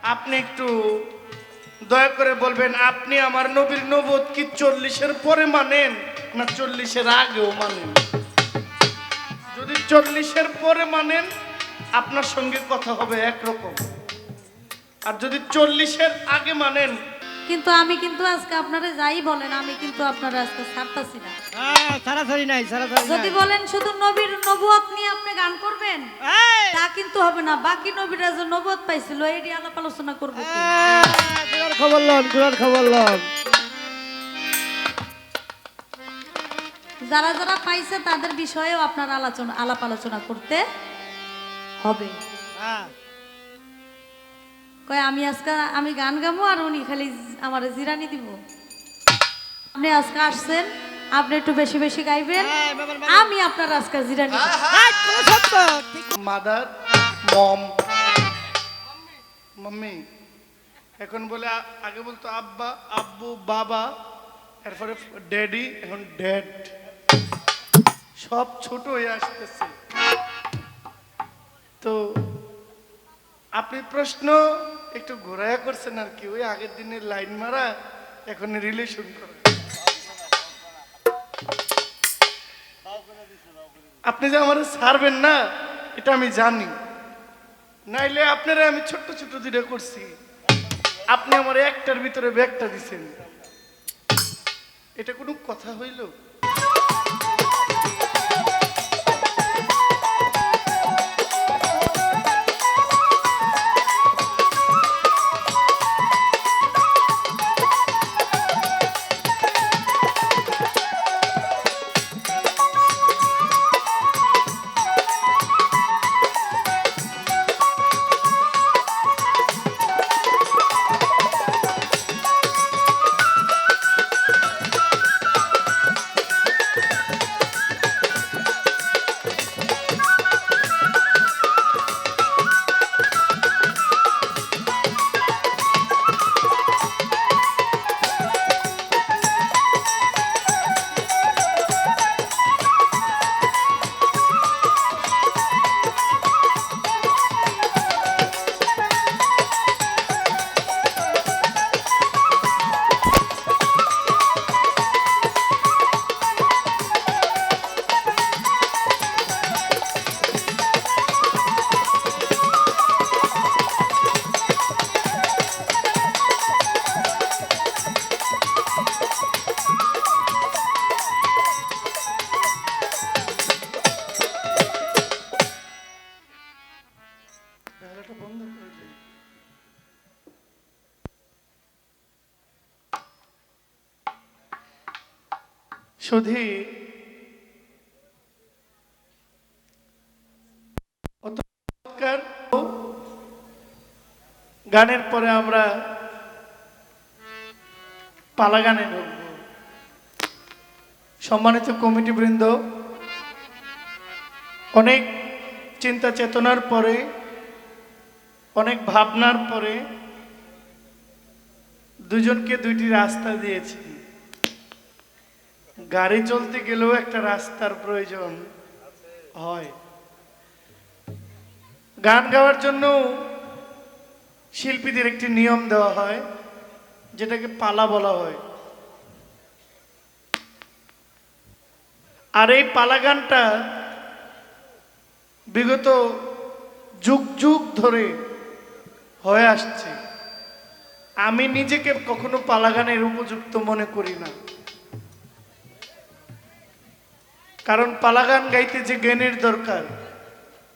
আপনি একটু দয়া করে বলবেন, আপনি আমার নবীর নবুয়ত কি 40-এর পরে মানেন না 40-এর আগেও মানেন? যদি 40-এর পরে মানেন আপনার সঙ্গে কথা হবে একরকম, আর যদি 40-এর আগে মানেন। কিন্তু আমি কিন্তু আজকে আপনারা যাই বলেন, আমি কিন্তু আপনারা আজকে ছাড়তাছি না। সারাসারি নাই, সারাসারি যদি নাই। বলেন শুধু নবীর নবুয়ত নিয়ে আপনি গান করবেন, এই! তা কিন্তু হবে না। বাকি নবীরা যে নবুয়ত পাইছিল এটি আলাপ আলোচনা করবো কি? গুড়ার খবর লন, গুড়ার খবর লন। যারা যারা পাইছে তাদের বিষয়েও আপনার আলাপ আলোচনা করতে হবে। হ্যাঁ। কয় আমি আজকে আমি গান গাবো আর উনি খালি আমার জিরানি দিব। আপনি আজকে আসছেন, আপনি একটু বেশি বেশি গাইবেন, আমি আপনার আজকে জিরানি দিব। এই, কোনো সত্য, ঠিক। মাদার, মম, মাম্মি। এখন বলে আগে বলতো আব্বা, আব্বু, বাবা, এরপরে ড্যাডি, এখন ড্যাড। সব ছোট হয়ে আসতেছে। তো আপনি প্রশ্ন একটু ঘোরায়া করছেন আর কি, ওই আগের দিনের লাইন মারা এখন রিলেশন করা। আপনি যে আমার ছাড়বেন না এটা আমি জানি, নাইলে আপনারা আমি ছোট্ট ছোট্ট দুটো করছি, আপনি আমার একটার ভিতরে ব্যাগটা দিছেন, এটা কোনো কথা হইল? ক্যামেরাটা বন্ধ করে দিন। শুধু গানের পরে আমরা পালা গানে ঢুকব। সম্মানিত কমিটি বৃন্দ, অনেক চিন্তা চেতনার পরে, অনেক ভাবনার পরে দুজনকে দুইটি রাস্তা দিয়েছি। গাড়ি চলতে গেলেও একটা রাস্তার প্রয়োজন হয়, গান গাওয়ার জন্য শিল্পীদের একটি নিয়ম দেওয়া হয় যেটাকে পালা বলা হয়। আর এই পালা গানটা বিগত যুগ যুগ ধরে হয়ে আসছে। আমি নিজেকে কখনো পালা গানের উপযুক্ত মনে করি না, কারণ পালা গান গাইতে যে জ্ঞানের দরকার,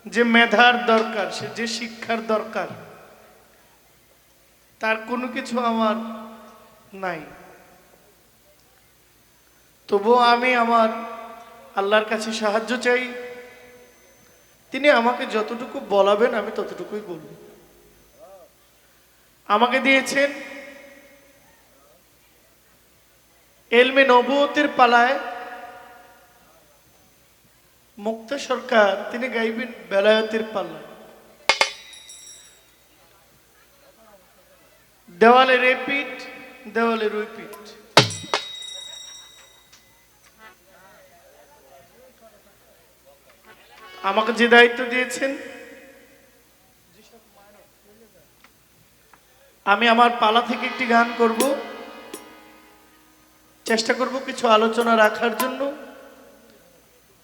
যে মেধার দরকার, সে যে শিক্ষার দরকার, তার কোনো কিছু আমার নাই। তবুও আমি আমার আল্লাহর কাছে সাহায্য চাই, তিনি আমাকে যতটুকু বলাবেন আমি ততটুকুই বলব। আমাকে দিয়েছেন এলমে নবুয়তের পালায় মুক্তা সরকার, তিনি গাইবেন বেলায়েতের পালায়। দেওয়ালে রেপিট, দেওয়ালে রিপিট। আমাকে যে দায়িত্ব দিয়েছেন আমি আমার পালা থেকে একটি গান করব, চেষ্টা করব কিছু আলোচনা রাখার জন্য।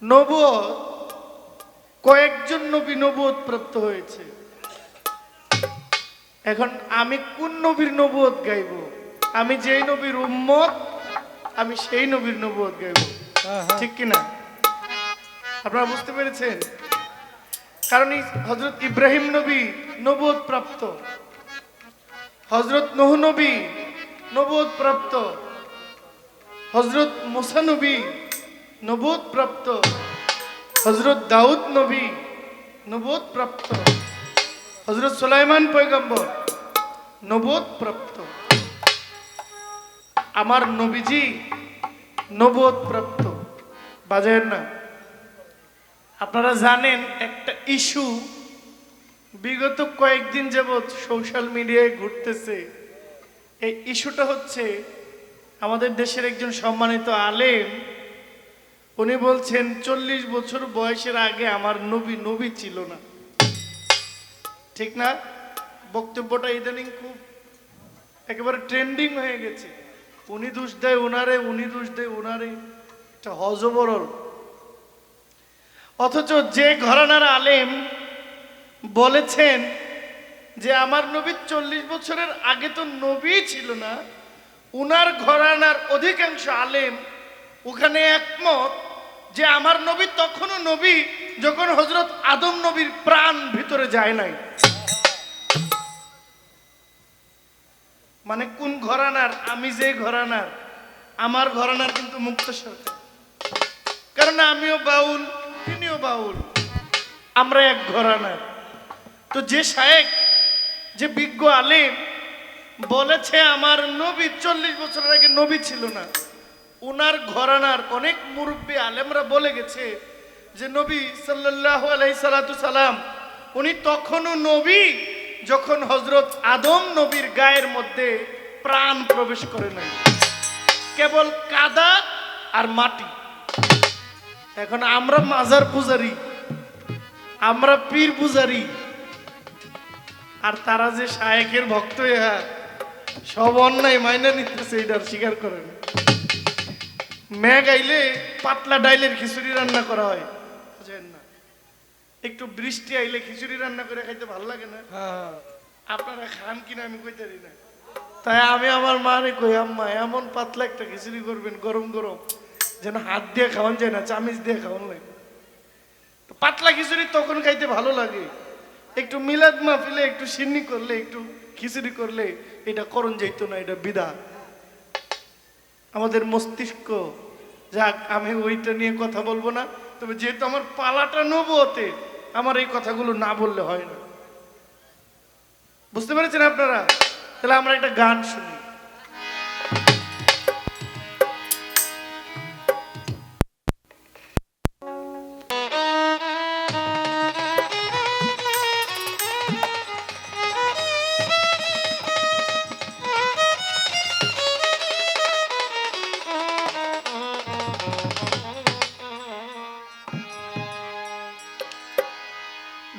নবুয়ত, কয়েকজন নবী নবুয়ত প্রাপ্ত হয়েছে। এখন আমি কোন নবীর নবুয়ত গাইব? আমি যেই নবীর উম্মত, আমি সেই নবীর নবুয়ত গাইব, ঠিক কিনা? আপনারা বুঝতে পেরেছেন? কারণ হযরত ইব্রাহিম নবী নবুয়ত প্রাপ্ত, হযরত নূহ নবী নবুয়ত প্রাপ্ত, হযরত মুসা নবী নবুয়ত প্রাপ্ত, হযরত দাউদ নবী নবুয়ত প্রাপ্ত, হযরত সুলাইমান পয়গম্বর নবুয়ত প্রাপ্ত। আমার নবীজি নবুয়ত প্রাপ্ত। বাজায়ের না? আপনারা জানেন একটা ইস্যু বিগত কয়েকদিন যাবৎ সোশ্যাল মিডিয়ায় ঘুরতেছে। এই ইস্যুটা হচ্ছে আমাদের দেশের একজন সম্মানিত আলেম, উনি বলছেন 40 বছর বয়সের আগে আমার নবী নবী ছিল না। ঠিক না? বক্তব্যটা ইদানিং খুব একেবারে ট্রেন্ডিং হয়ে গেছে। উনি দোষ দেয় ওনারে, উনি দোষ দেয় ওনারে, এটা হজবরল। অথচ যে ঘরানার আলেম বলেছেন যে আমার নবী 40 বছরের আগে তো নবী ছিল না, উনার ঘরানার অধিকাংশ আলেম ওখানে একমত যে আমার নবী তখনও নবী যখন হযরত আদম নবীর প্রাণ ভিতরে যায় নাই। মানে কোন ঘরানার? আমি যে ঘরানার, আমার ঘরানার কিন্তু মুক্ত সরকার, কারণ আমিও বাউল, তিনিও বাউল, আমরা এক ঘরানার। তো যে শায়েখ, যে বিজ্ঞ আলেম বলেছে আমার নবী 40 বছরের আগে নবী ছিল না, উনার ঘরানার অনেক মুরব্বী আলেমরা বলে গেছে যে নবী সাল্লাল্লাহু আলাইহি সাল্লাতু সালাম উনি তখনও নবী যখন হযরত আদম নবীর গায়ের মধ্যে প্রাণ প্রবেশ করে নাই, কেবল কাদা আর মাটি। এখন আমরা মাজার পূজারি, আমরা পীর পূজারি, আর তারা যে শায়েখের ভক্ত, সব অন্যায় মাইনা নিতেছে, এটার স্বীকার করেন। মেঘ আইলে পাতলা ডাইলের খিচুড়ি রান্না করা হয়, বুঝেন না? একটু বৃষ্টি আইলে খিচুড়ি রান্না করে খাইতে ভালো লাগে না? আপনারা খান কিনা আমি কইতে পারি না। তাই আমি আমার মারে কই, আম্মা এমন পাতলা একটা খিচুড়ি করবেন গরম গরম, যেন হাত দিয়ে খাওয়ান যায় না, চামিচ দিয়ে খাওয়ান লাগে। পাতলা খিচুড়ি তখন খাইতে ভালো লাগে। একটু মিলাদ মাহফিলে একটু সিন্নি করলে, একটু খিচুড়ি করলে এটা করণ যাইতো না, এটা বিদআত। আমাদের মস্তিষ্ক, যাক আমি ওইটা নিয়ে কথা বলবো না। তবে যেহেতু আমার পালাটা নবুয়তে, আমার এই কথাগুলো না বললে হয় না। বুঝতে পেরেছেন আপনারা? তাহলে আমরা একটা গান শুনি।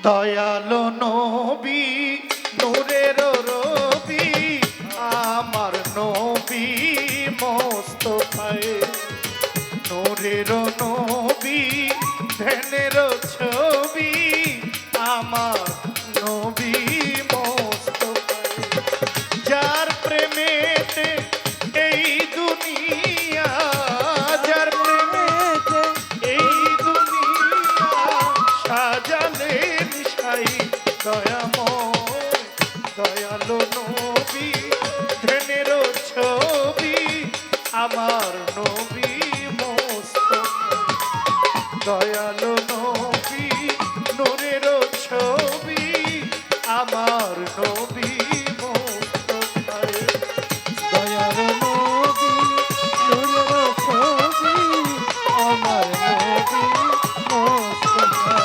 দয়ালো নবী নূরের রবি, আমার নবী মোস্তফায়ে, নূরের নবী ধ্যানের ছবি, আমার নবী মোস্তফায়ে, যার প্রেমেতে এই দুনিয়া, যার প্রেমেতে এই দুনিয়া সাজালেন সাই, দয়াময় দয়ালো নবী ধ্যানের ছবি, আমার নবী মোস্তফা, দয়ালো নবী নূরের ছবি, আমার নবী মোস্তফা, দয়ালো নবী নূরের ছবি, আমার নবী মোস্তফা,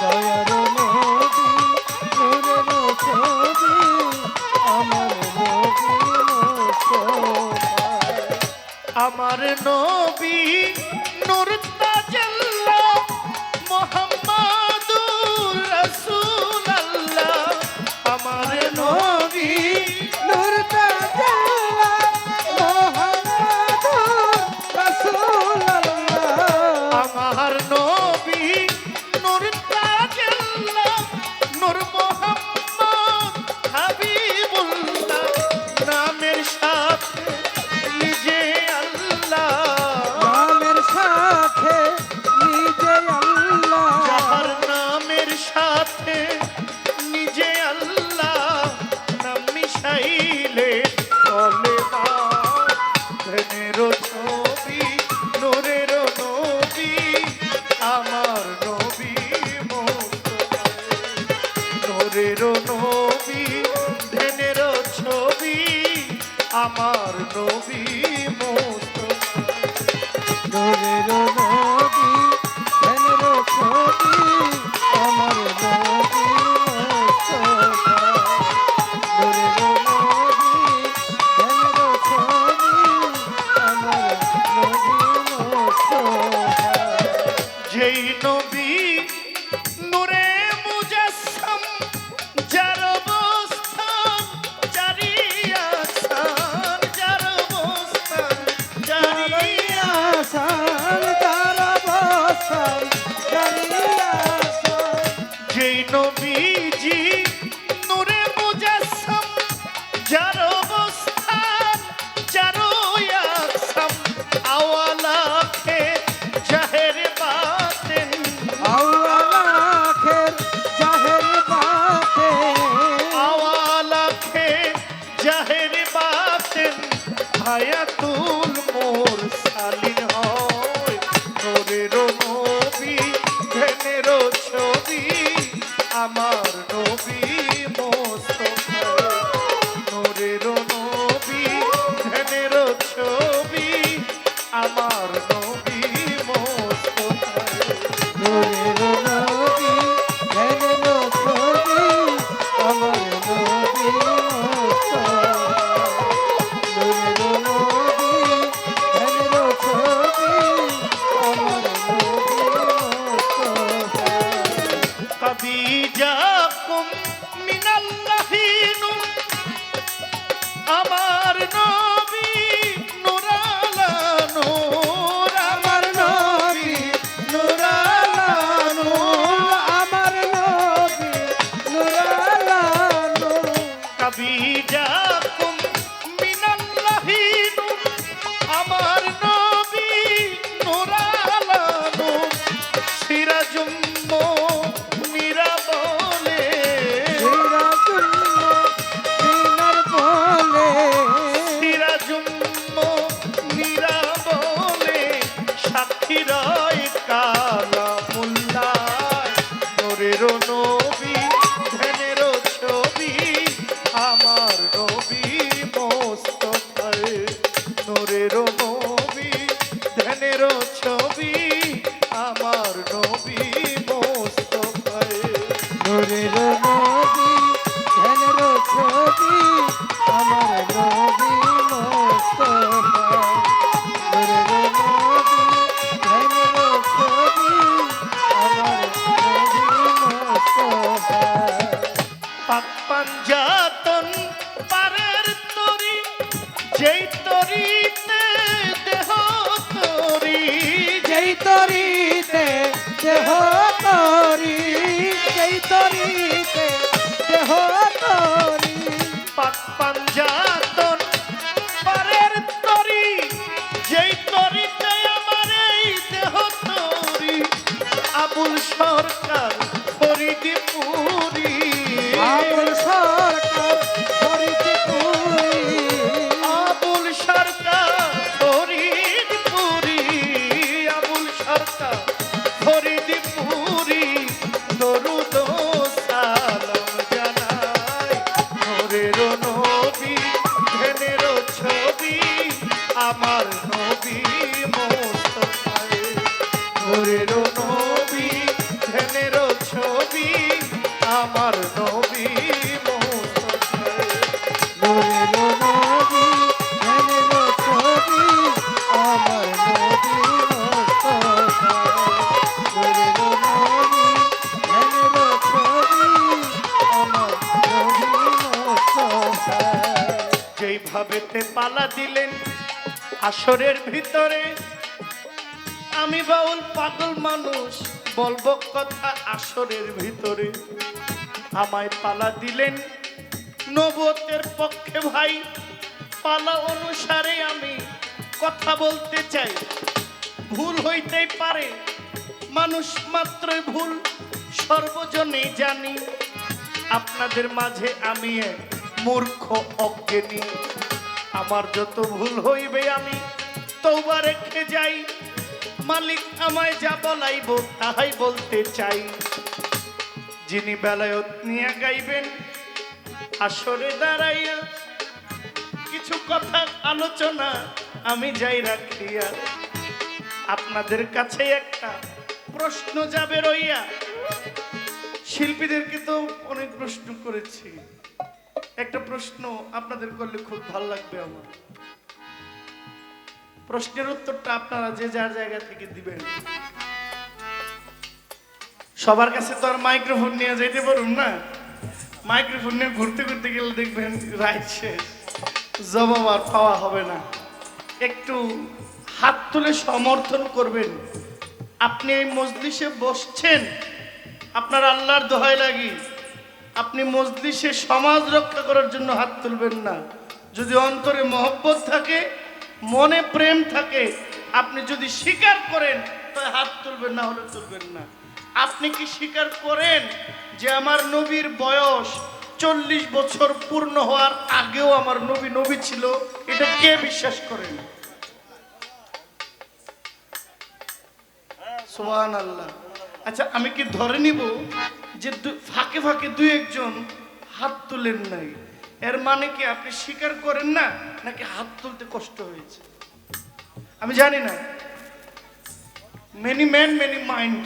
দয়ালো নবী নূরের ছবি, আমার নবী মোস্তফা, আমার নবী নূর তাজাল্লা মুহাম্মাদুর রাসূলুল্লাহ, আমার নবী আমার নবী মোস্তফা। নূরের নবী ধ্যানের ছবি আমার নবী মোস্তফা। নূরের নবী ধ্যানের ছবি আমার নবী মোস্তফা। যেই নবী নূরে মুজাসসাম, যার অবস্থান জারি আহসান, যার অবস্থান জারি আসান তার অবস্থান জানিয়া আসান। যেই নবীজি নূরে মুজাসসাম, যার অবস্থান চারোয়াকসাম, আওয়ালাখে জাহের বাতেন, আওয়ালাখের জাহের বাতে আওয়ালাখে জাহের বাতেন, হায়াতুল মোর সালিন হয়। নূরের নবী ধ্যানের ছবি আমার নবী মোস্তফা। নূরের নবী ধ্যানের ছবি আমার নবী মোস্তফা। নূরের নবী ধ্যানের ছবি আমার নবী মোস্তফা। নূরের নবী ধ্যানের ছবি আমার নবী মোস্তফা। কবি যাকুম মিনাল্লাহি নূর, আমার নবী নূরালা নূর, আমার নবী নূরালা নূর। আমার নবী নূরালা নূর। কবি যাকুম মিনাল্লাহি নূর, আমার নবী নূরালা নূর। সিরাজুম মুনিরা বলে, সিরাজুম মুনিরা বলে, সাক্ষী রয় কালামুল্লাহ। নূরের নবী ধ্যানের ছবি আমার নবী মোস্তফা। নূরের নবী ধ্যানের ছবি আমার নবী মোস্তফা। নূরের নবী ধ্যানের ছবি আমার নবী মোস্তফা। নূরের নবী ধ্যানের ছবি আমার নবী মোস্তফা। পাক পাঞ্জাতন পারের তরি, যেই তরিতে দেহ তরি, যেই তরিতে দেহ তরি, যেই তরিতে দেহ তরি। পাক পাঞ্জাতন পারের তরি, যেই তরিতে আমার এই দেহ তরি। আবুল সরকার ফরিদপুরি, আবুল সরকার ফরিদপুরি, আবুল সরকার ফরিদপুরি, আবুল সরকার ফরিদপুরি। দরুদ ও সালাম জানাই। নূরের নবী ধ্যানের ছবি আমার নবী মোস্তফা। নূরের নবী ধ্যানের ছবি আমার নবী মোস্তফা। নূরের নবী ধ্যানের ছবি আমার নবী মোস্তফা। নূরের নবী ধ্যানের ছবি আমার নবী মোস্তফা। যেইভাবেতে পালা দিলেন আসরের ভিতরে, আমি বাউল পাগল মানুষ বলবো কথা আসরের ভিতরে। আমায় পালা দিলেন নবুয়তের পক্ষে ভাই, পালা অনুসারে আমি কথা বলতে চাই। ভুল হইতেই পারে, মানুষ মাত্রই ভুল, সর্বজনেই জানি। আপনাদের মাঝে আমি এক মূর্খ অজ্ঞানী। আমার যত ভুল হইবে আমি তওবা রেখে যাই। মালিক আমায় যা বলাইব তাহাই বলতে চাই। যিনি বেলায়ত নিয়ে গাইবেন আসরে দাঁড়াইয়া, কিছু কথা আলোচনা আমি যাই রাখিয়া আপনাদের কাছে একটা প্রশ্ন যাবে রইয়া। শিল্পীদেরকে তো অনেক প্রশ্ন করেছি, একটা প্রশ্ন আপনাদের করলে খুব ভালো লাগবে আমার। প্রশ্নের উত্তরটা আপনারা যে যার জায়গা থেকে দিবেন। সবার কাছে তো আর মাইক্রোফোন নিয়ে যেতে পারুন না, মাইক্রোফোন নিয়ে ঘুরতে ঘুরতে গেলে দেখবেন রাইট শেষ, জবাব আর পাওয়া হবে না। একটু হাত তুলে সমর্থন করবেন। আপনি এই মজলিসে বসছেন, আপনার আল্লাহর দোহাই লাগি আপনি মজলিসে সমাজ রক্ষা করার জন্য হাত তুলবেন না। যদি অন্তরে মহব্বত থাকে, মনে প্রেম থাকে, আপনি যদি স্বীকার করেন তাহলে হাত তুলবেন, না হলে তুলবেন না। আপনি কি স্বীকার করেন যে আমার নবীর বয়স 40 বছর পূর্ণ হওয়ার আগেও আমার নবী নবী ছিল? এটা কে বিশ্বাস করেন? সুবহানাল্লাহ। আচ্ছা, আমি কি ধরে নিব যে ফাঁকে ফাঁকে দুই একজন হাত তুলেন নাই, এর মানে কি আপনি স্বীকার করেন না, নাকি হাত তুলতে কষ্ট হয়েছে? আমি জানি না। Many man many mind.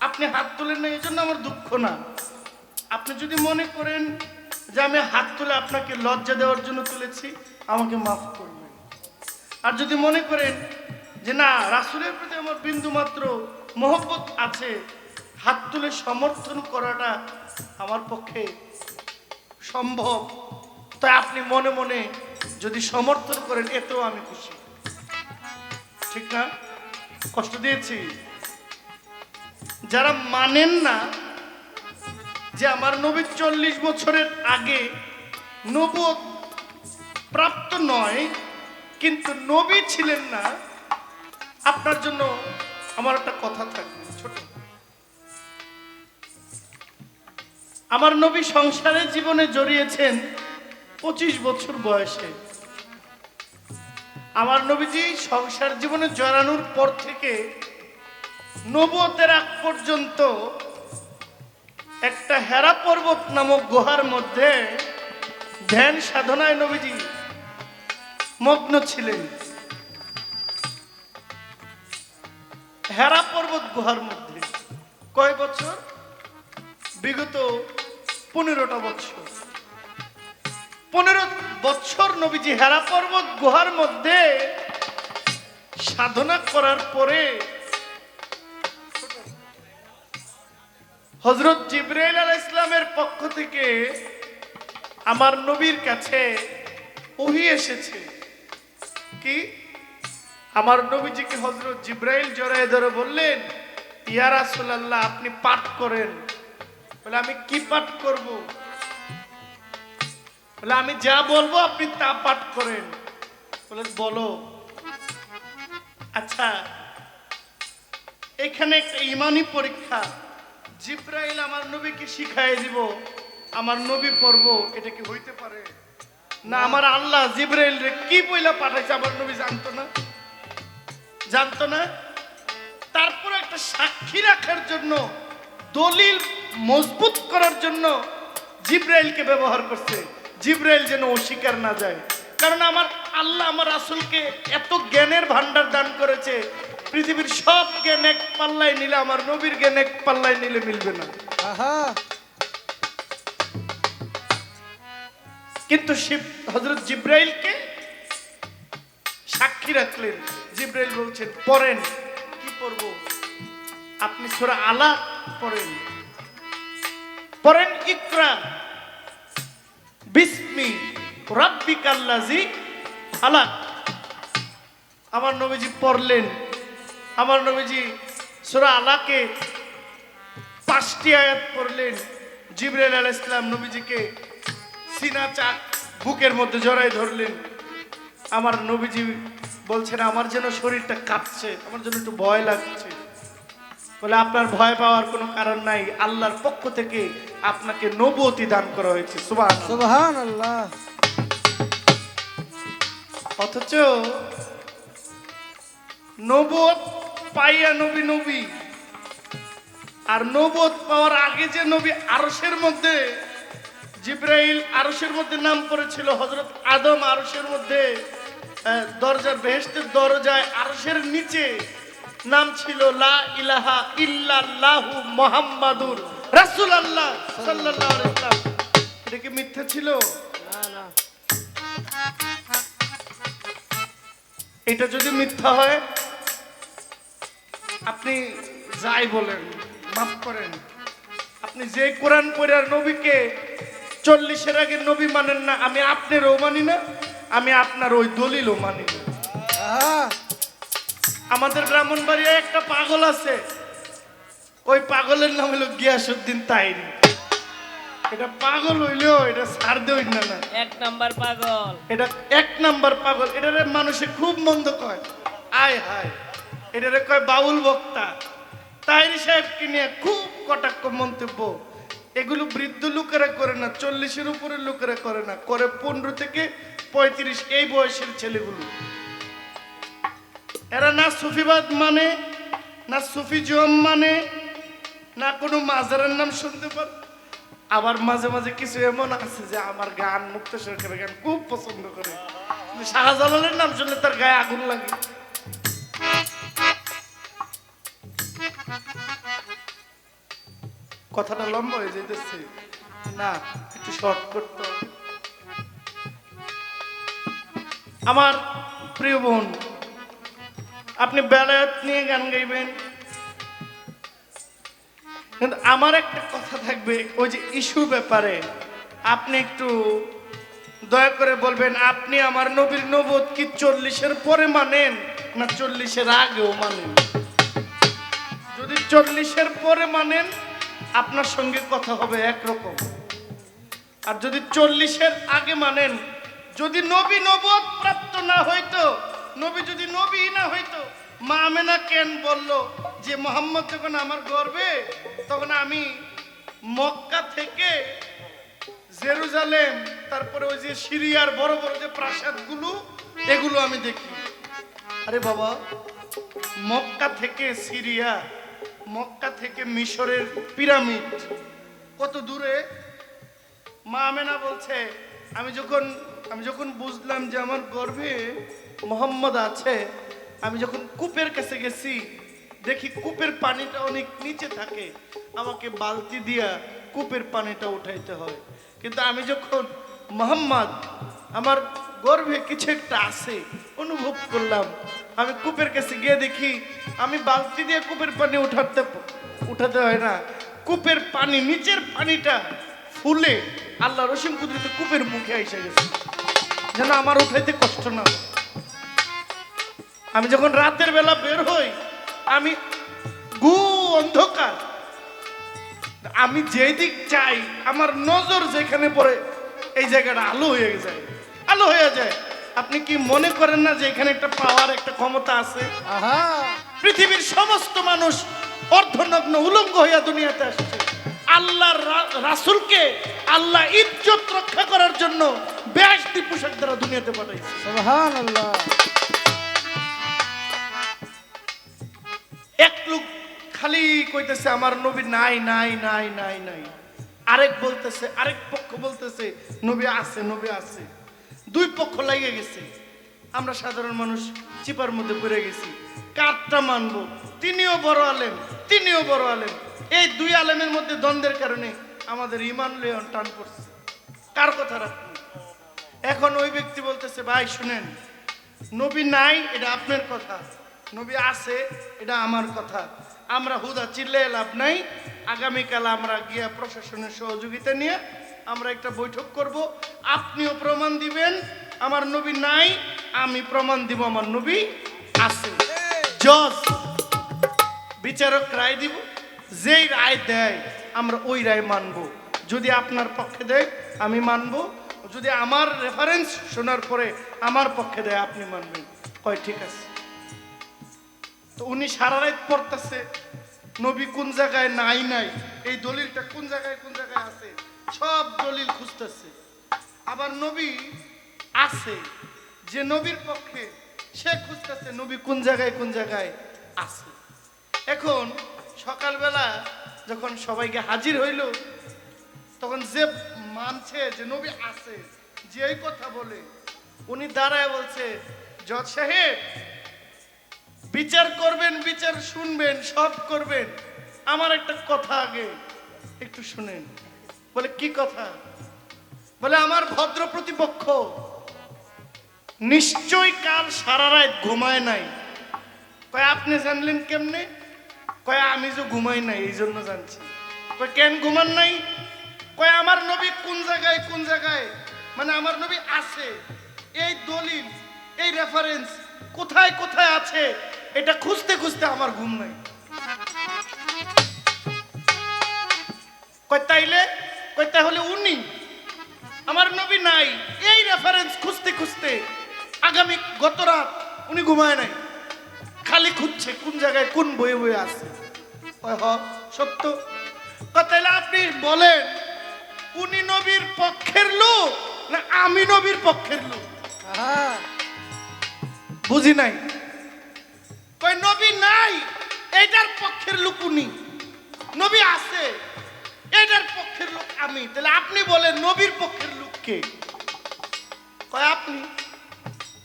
আপনি হাত তুলেন না, এই জন্য আমার দুঃখ না। আপনি যদি মনে করেন যে আমি হাত তুলে আপনাকে লজ্জা দেওয়ার জন্য তুলেছি, আমাকে মাফ করবেন। আর যদি মনে করেন যে না, রাসূলের প্রতি আমার বিন্দু মাত্র মহব্বত আছে, হাত তুলে সমর্থন করাটা আমার পক্ষে সম্ভব, তাই আপনি মনে মনে যদি সমর্থন করেন, এতেও আমি খুশি। ঠিক না? কষ্ট দিয়েছি? যারা মানেন না যে আমার নবী 40 বছরের আগে নবুয়ত প্রাপ্ত নয়, কিন্তু নবী ছিলেন না, আপনার জন্য আমার একটা কথা থাকবে ছোট। আমার নবী সংসারের জীবনে জড়িয়েছেন 25 বছর বয়সে। আমার নবীজি সংসার জীবনে জড়ানোর পর থেকে নবুয়তের আগ পর্যন্ত একটা হেরা পর্বত নামক গুহার মধ্যে ধ্যান সাধনায় নবীজি মগ্ন ছিলেন। হেরা পর্বত গুহার মধ্যে কয় বছর? বিগত 15টা বছর। 15 বছর নবীজি হেরা পর্বত গুহার মধ্যে সাধনা করার পরে হযরত জিবরাইল আলাইহিস সালামের পক্ষ থেকে আমার নবীর কাছে ওহী এসেছে। কি? আমার নবীজিকে হযরত জিবরাইল জড়ায় ধরে বললেন, ইয়া রাসূলুল্লাহ, আপনি পাঠ করেন। বলে, আমি কি পাঠ করব? বলে, আমি যা বলবো আপনি তা পাঠ করেন। বলে, বলো। আচ্ছা, এখানে একটা ঈমানি পরীক্ষা। জিবরাইল আমার নবীকে শিখাই দিব, আমার নবী পড়ব, এটা কি হইতে পারে? না, আমার আল্লাহ জিবরাইল রে কি বইলা পাঠাইছে আমার নবী জানতো না? জানতো না? তারপর একটা সাক্ষী রাখার জন্য, দলিল মজবুত করার জন্য জিবরাইলকে ব্যবহার করছে, জিবরাইল যেন অস্বীকার না যায়। কারণ আমার আল্লাহ আমার রাসূলকে এত জ্ঞানের ভান্ডার দান করেছে, পৃথিবীর সব জ্ঞান এক পাল্লায় নিলে আমার নবীর জ্ঞান এক পাল্লায় নিলে মিলবে না। কিন্তু হযরত জিবরাইলকে সাক্ষী রাখলেন। জিবরাইল বলছেন, পড়েন। কি পড়ব? আপনি সূরা আলাক পড়েন। পড়েন, ইকরা বিসমি রাব্বিকাল্লাযী খালাক। আমার নবীজি পড়লেন। আমার নবীজি সূরা আলাকে 5টি আয়াত পড়লেন। জিবরাইল আলাইহিস সালাম নবীজিকে সিনা চাক বুকের মধ্যে জড়ায় ধরলেন। আমার নবীজি বলছেন, আমার যেন শরীরটা কাঁপছে, আমার জন্য একটু ভয় লাগছে। বলে, আপনার ভয় পাওয়ার কোনো কারণ নাই, আল্লাহর পক্ষ থেকে আপনাকে নবুয়তি দান করা হয়েছে। সুবহানাল্লাহ। অথচ নবুয়ত পাইয়া নবী নবী, আর নবুয়ত পাওয়ার আগে যে নবী আরশের মধ্যে জিব্রাইল আরশের মধ্যে নাম পড়েছিল, হযরত আদম আরশের মধ্যে দরজার বেহেশতের দরজায় আরশের নিচে নাম ছিল লা ইলাহা ইল্লাল্লাহু মুহাম্মাদুর রাসূলুল্লাহ সাল্লাল্লাহু আলাইহি ওয়াসাল্লাম। এটা কি মিথ্যা ছিল? না না, এটা যদি মিথ্যা হয় আপনি যাই বলেন মাফ করেন, আপনি যে কোরআন পড়ার নবীকে 40-এর আগের নবী মানেন না, আমি আপনারও মানি না, আমি আপনার ওই দলিলও মানি না। আহা, আমাদের ব্রাহ্মণবাড়িয়ায় একটা পাগল আছে, ওই পাগলের নাম হলো গিয়াসউদ্দিন তাইরি। এটা পাগল হইলেও এটা ছাড় দেই না না, এক নাম্বার পাগল। এটা 1 নাম্বার পাগল। এটারে মানুষে খুব মন্দ কয়, আয় হায়, এটারে কয় বাউল বক্তা। তাইরি সাহেবকে নিয়ে খুব কটাক্ষ মন্তব্য। এগুলো বৃদ্ধ লোকেরা করে না, 40-এর উপরের লোকেরা করে না, করে 15 থেকে 35 এই বয়সের ছেলেগুলো। এরা না সুফিবাদ মানে, না সুফিজম মানে, না কোনো মাজারের নাম শুনতে পারে। আবার মাঝে মাঝে কিছু এমন আছে যে আমার গান, মুক্ত সরকারের গান খুব পছন্দ করে, কিন্তু শাহজালালের নাম শুনলে তার গায়ে আগুন লাগে। কথাটা লম্বা হয়ে যেতেছে না, একটু শর্ট করতে হবে। আমার প্রিয় বোন, আপনি বেলায়েত নিয়ে গান গাইবেন, কিন্তু আমার একটা কথা থাকবে, ওই যে ইস্যু ব্যাপারে আপনি একটু দয়া করে বলবেন, আপনি আমার নবীর নবুয়ত কি 40-এর পরে মানেন না 40-এর আগেও মানেন? যদি 40-এর পরে মানেন আপনার সঙ্গে কথা হবে একরকম, আর যদি 40-এর আগে মানেন, যদি নবী নবুয়ত প্রাপ্ত না হইতো, নবী যদি নবী না হইতো, মা আমেনা কেন বলল যে মোহাম্মদ যখন আমার গর্ভে, তখন আমি মক্কা থেকে জেরুজালেম, তারপরে ওই যে সিরিয়ার বড় বড় যে প্রাসাদগুলো, এগুলো আমি দেখি। আরে বাবা, মক্কা থেকে সিরিয়া, মক্কা থেকে মিশরের পিরামিড কত দূরে? মা আমেনা বলছে আমি যখন বুঝলাম যে আমার গর্ভে মোহাম্মদ আছে, আমি যখন কূপের কাছে গেছি, দেখি কূপের পানিটা অনেক নিচে থাকে, আমাকে বালতি দিয়া কূপের পানিটা উঠাইতে হয়। কিন্তু আমি যখন মোহাম্মদ আমার গর্ভে কিছু একটা আছে অনুভব করলাম, আমি কূপের কাছে গিয়ে দেখি আমি বালতি দিয়ে কূপের পানি উঠাতে হয় না, কূপের পানি, নিচের পানিটা ফুলে আল্লাহ রসিম কুদরতে কূপের মুখে এসে গেছে, যেন আমার উঠাইতে কষ্ট না হয়। আমি যখন রাতের বেলা বের হই, আমি অন্ধকার, আমি যেদিক চাই আমার নজর যেখানে পড়ে এই জায়গাটা আলো হয়ে যায়, আলো হয়ে যায়। আপনি কি মনে করেন না যে এখানে একটা পাওয়ার, একটা ক্ষমতা আছে? আহা, পৃথিবীর সমস্ত মানুষ অর্ধনগ্ন উলঙ্গ হইয়া দুনিয়াতে আসছে, আল্লাহর রাসূলকে আল্লাহ ইজ্জত রক্ষা করার জন্য বেহেশতি পোশাক দ্বারা দুনিয়াতে পাঠাইছে। সুবহানাল্লাহ। এক লোক খালি কইতেছে আমার নবী নাই নাই নাই নাই নাই, আরেক বলতেছে, আরেক পক্ষ বলতেছে নবী আছে, নবী আছে। দুই পক্ষ লাগিয়ে গেছে, আমরা সাধারণ মানুষ চিপার মধ্যে পড়ে গেছি, কারটা মানবো? তিনিও বড় আলেম, তিনিও বড় আলেম, এই দুই আলেমের মধ্যে দ্বন্দ্বের কারণে আমাদের ইমান লেয়ন টান পড়ছে, কার কথা রাখবো? এখন ওই ব্যক্তি বলতেছে ভাই শুনেন, নবী নাই এটা আপনার কথা, নবী আছে এটা আমার কথা, আমরা হুদা চিল্লে লাভ নাই, আগামীকাল আমরা গিয়া প্রশাসনের সহযোগিতা নিয়ে আমরা একটা বৈঠক করব, আপনিও প্রমাণ দিবেন আমার নবী নাই, আমি প্রমাণ দিব আমার নবী আছে। জজ বিচারক রায় দিব, যেই রায় দেয় আমরা ওই রায় মানব। যদি আপনার পক্ষে দেয় আমি মানব, যদি আমার রেফারেন্স শোনার পরে আমার পক্ষে দেয় আপনি মানবেন। কয় ঠিক আছে। তো উনি সারা রাত পড়তেছে নবী কোন জায়গায় নাই নাই, এই দলিলটা কোন জায়গায় আছে, সব দলিল খুঁজতেছে। আবার নবী আছে, যে নবীর পক্ষে সে খুঁজতেছে নবী কোন জায়গায় আছে। এখন সকালবেলা যখন সবাইকে হাজির হইল, তখন যে মানছে যে নবী আছে, যে এই কথা বলে উনি দাঁড়ায় বলছে, জজ সাহেব বিচার করবেন, বিচার শুনবেন, সব করবেন, আমার একটা কথা আগে একটু শুনেন। বলে কি কথা? বলে আমার ভদ্র প্রতিপক্ষ নিশ্চয় কাল সারা রাত ঘুমায় নাই। কয় আপনি জানলেন কেমনে? কয় আমি যে ঘুমাই নাই এই জন্য জানছি। কয় কেন ঘুমান নাই? কয় আমার নবী কোন জায়গায় কোন জায়গায়, মানে আমার নবী আছে, এই দলিল এই রেফারেন্স কোথায় কোথায় আছে এটা খুঁজতে খুঁজতে আমার ঘুম নাই। কয় তাইলে? কয় তাহলে উনি আমার নবী নাই, এই রেফারেন্স খুঁজতে খুঁজতে আগামী গত রাত উনি ঘুমায় নাই, খালি খুঁজছে কোন জায়গায় কোন বইয়ে বইয়ে আছে। কয় হ সত্য। কয় তাইলে আপনি বলেন উনি নবীর পক্ষের লোক না আমি নবীর পক্ষের লোক? হ্যাঁ বুঝি নাই। কয় নবী নাই এইটার পক্ষের লোক উনি, নবী আছে এইটার পক্ষের লোক আমি। তাহলে আপনি বলেন নবীর পক্ষের লোক কে? কয় আপনি।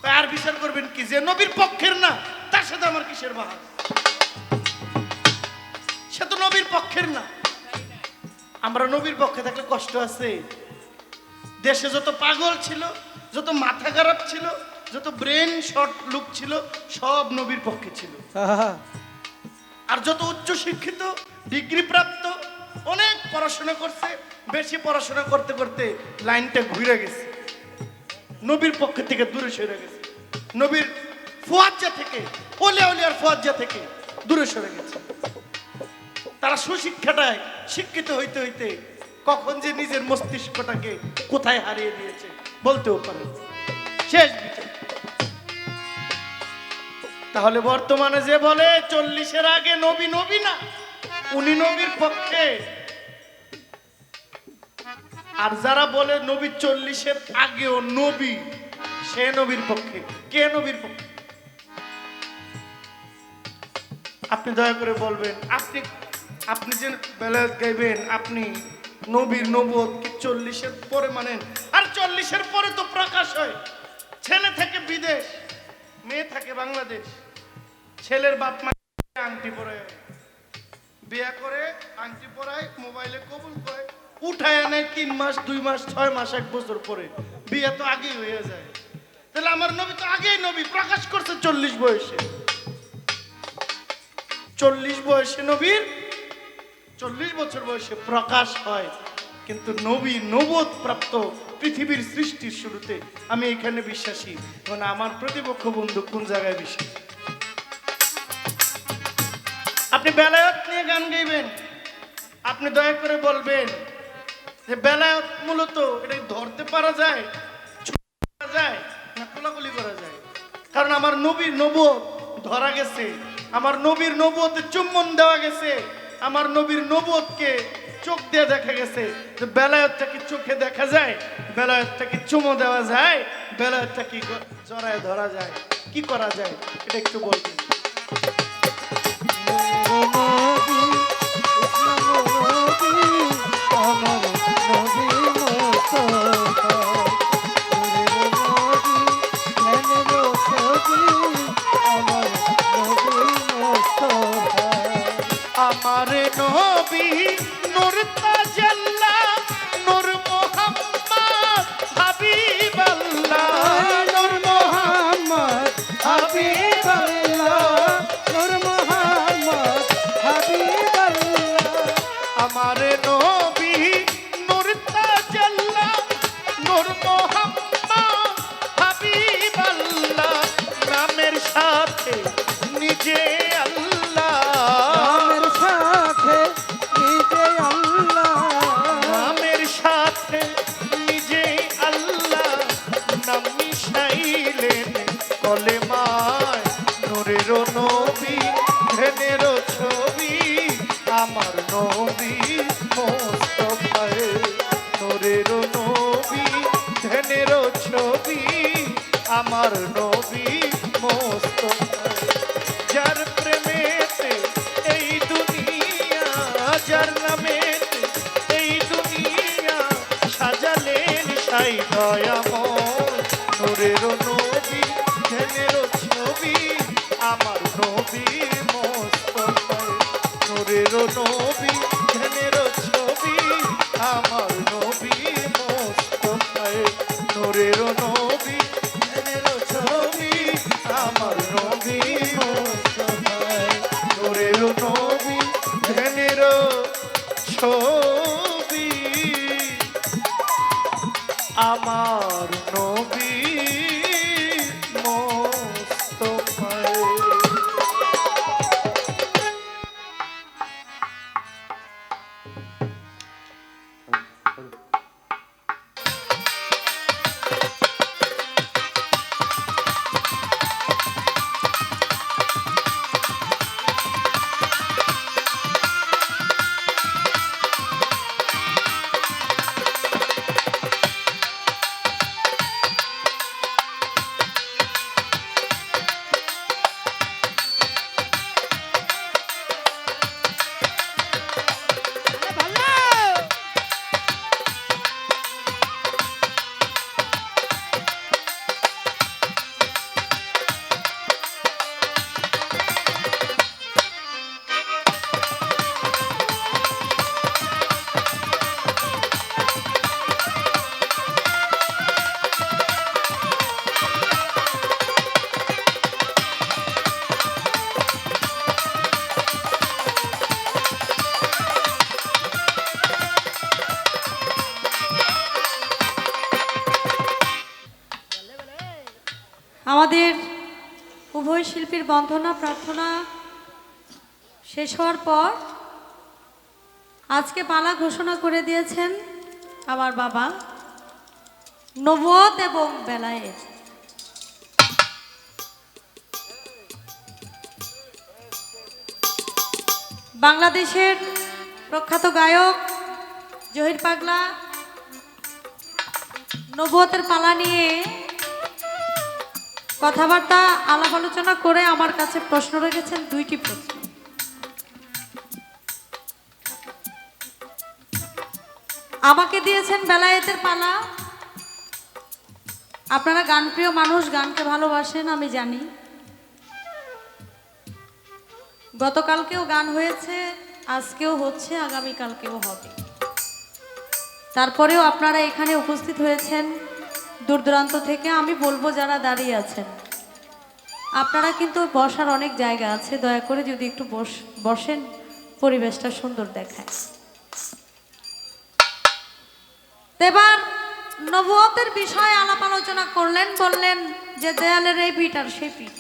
কয় আর বিচার করবেন কি? যে নবীর পক্ষের না তার সাথে আমার কিসের বাহার? সে তো নবীর পক্ষের না। আমরা নবীর পক্ষে থাকলে কষ্ট আছে। দেশে যত পাগল ছিল, যত মাথা খারাপ ছিল, যত ব্রেন শর্ট লোক ছিল, সব নবীর পক্ষে ছিল। হ্যাঁ আর যত উচ্চ শিক্ষিত ডিগ্রি প্রাপ্ত অনেক পড়াশোনা করছে, বেশি পড়াশোনা করতে করতে লাইনটা ঘুরে গেছে, নবীর পক্ষ থেকে দূরে সরে গেছে, নবীর ফুয়াজ্জা থেকে ওলিয়ার ফুয়াজ্জা থেকে দূরে সরে গেছে। তারা সুশিক্ষাটায় শিক্ষিত হইতে হইতে কখন যে নিজের মস্তিষ্কটাকে কোথায় হারিয়ে দিয়েছে বলতেও পারে। শেষ বিচার। তাহলে বর্তমানে যে বলে 40-এর আগে নবী নবী না, উনি নবীর পক্ষে। আর যারা বলে নবী 40-এর আগেও নবী, সে নবীর পক্ষে। কে নবীর পক্ষে? আপনি দয়া করে বলবেন। আপনি যে বেলায়েত গাইবেন, আপনি নবীর নবুয়ত কি 40-এর পরে মানেন? আর 40-এর পরে তো প্রকাশ হয়। ছেলে থাকে বিদেশ, মেয়ে থাকে বাংলাদেশ, ছেলের বাপ মা আংটি পরায়, বিয়ে করে আংটি পরায়, মোবাইলে কবুল করে, উঠায় আনে 3 মাস 2 মাস 6 মাস 1 বছর পরে। বিয়ে তো আগেই হয়ে যায়। তাহলে আমার নবী তো আগেই নবী প্রকাশ করছে 40 বয়সে। 40 বয়সে নবীর 40 বছর বয়সে প্রকাশ হয়। কিন্তু নবী নবুয়ত প্রাপ্ত পৃথিবীর সৃষ্টির শুরুতে। আমি এখানে বিশ্বাসী, মানে আমার প্রতিপক্ষ বন্ধু কোন জায়গায় বিশ্বাসী। আপনি বেলায়েত নিয়ে গান গাইবেন, আপনি দয়া করে বলবেন যে বেলায়েত মূলত এটা ধরতে পারা যায়, করা যায় না কোলাকুলি করা যায়? কারণ আমার নবীর নবুয়ত ধরা গেছে, আমার নবীর নবুয়তে চুম্বন দেওয়া গেছে, আমার নবীর নবুয়তকে চোখ দিয়ে দেখা গেছে। যে বেলায়েতটা কি চোখে দেখা যায়? বেলায়েতটা কি চুমো দেওয়া যায়? বেলায়েতটা কি জড়ায় ধরা যায়? কি করা যায় এটা একটু বলবেন। আমারে নবী নূর তাজাল্লা, নূর মুহাম্মদ হাবিবাল্লাহ, নূর মুহাম্মদ হাবিবাল্লাহ, নূর মুহাম্মদ হাবিবাল্লাহ। আমারে নবী নূর তাজাল্লা, নূর মুহাম্মদ হাবিবাল্লাহ, নামের সাথে নিজে আল্লাহ, নামের সাথে নিজে আল্লাহ, নামের সাথে নিজে আল্লাহ, নাম মিশাইলেন কলেমায়, নূরের নবী ধ্যানের ছবি আমার নবী মুস্তাফায়, নূরের নবী ধ্যানের ছবি আমার নবী মুস্তাফায়। যার প্রেমেতে এই দুনিয়া, যার নামেতে এই দুনিয়া সাজা নাই দয়াময় নূরের নবী ধ্যানের ছবি আমার নবী মোস্তফায় নূরের নবী ধ্যানের ছবি আমার নবী মোস্তফায় নূরের নবী ধ্যানের ছবি আমার নবী মোস্তফায় নূরের নবী ধ্যানের ছবি আমার নবী মোস্তফায়। আমাদের উভয় শিল্পীর বন্দনা প্রার্থনা শেষ হওয়ার পর আজকে পালা ঘোষণা করে দিয়েছেন আমার বাবা নবুয়ত এবং বেলায়েত। বাংলাদেশের প্রখ্যাত গায়ক জহির পাগলা নবুয়তের পালা নিয়ে কথাবার্তা আলাপ আলোচনা করে আমার কাছে প্রশ্ন রেখেছেন, দুইটি প্রশ্ন। আমাকে দিয়েছেন বেলায়েতের পালা। আপনারা গানপ্রিয় মানুষ, গানকে ভালোবাসেন আমি জানি। গতকালকেও গান হয়েছে, আজকেও হচ্ছে, আগামীকালকেও হবে। তারপরেও আপনারা এখানে উপস্থিত হয়েছেন দূর দূরান্ত থেকে। আমি বলবো যারা দাঁড়িয়ে আছেন, আপনারা কিন্তু বসার অনেক জায়গা আছে, দয়া করে যদি একটু বসেন, পরিবেশটা সুন্দর দেখায়। এবার নবুয়তের বিষয়ে আলাপ আলোচনা করলেন, বললেন যে দেয়ালের এই পিঠ আর সেই পিঠ।